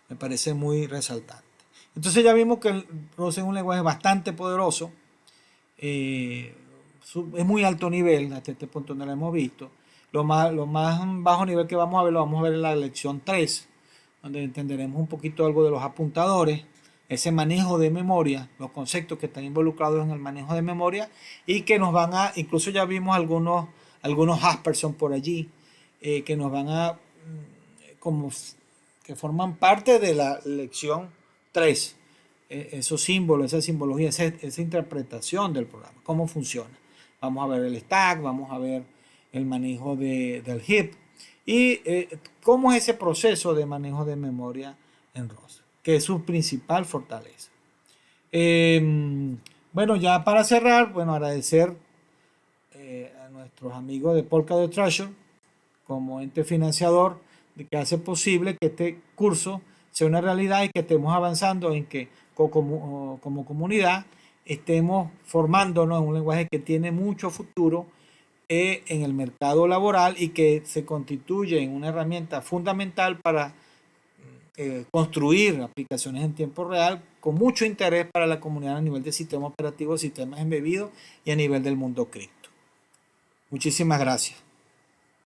Speaker 1: Me parece muy resaltante. Entonces ya vimos que el ROS es un lenguaje bastante poderoso. Es muy alto nivel, hasta este punto no lo hemos visto. Lo más bajo nivel que vamos a ver, lo vamos a ver en la lección 3, donde entenderemos un poquito algo de los apuntadores, ese manejo de memoria, los conceptos que están involucrados en el manejo de memoria, y que nos van a, incluso ya vimos algunos Asperson por allí, que nos van a, como que forman parte de la lección 3. Esos símbolos, esa simbología, esa interpretación del programa, cómo funciona. Vamos a ver el stack, vamos a ver el manejo del heap y cómo es ese proceso de manejo de memoria en ROS, que es su principal fortaleza. Bueno, ya para cerrar, bueno, agradecer a nuestros amigos de Polkadot Treasure como ente financiador, de que hace posible que este curso sea una realidad y que estemos avanzando en que como comunidad estemos formándonos en un lenguaje que tiene mucho futuro en el mercado laboral y que se constituye en una herramienta fundamental para construir aplicaciones en tiempo real con mucho interés para la comunidad a nivel de sistemas operativos, sistemas embebidos y a nivel del mundo cripto. Muchísimas gracias.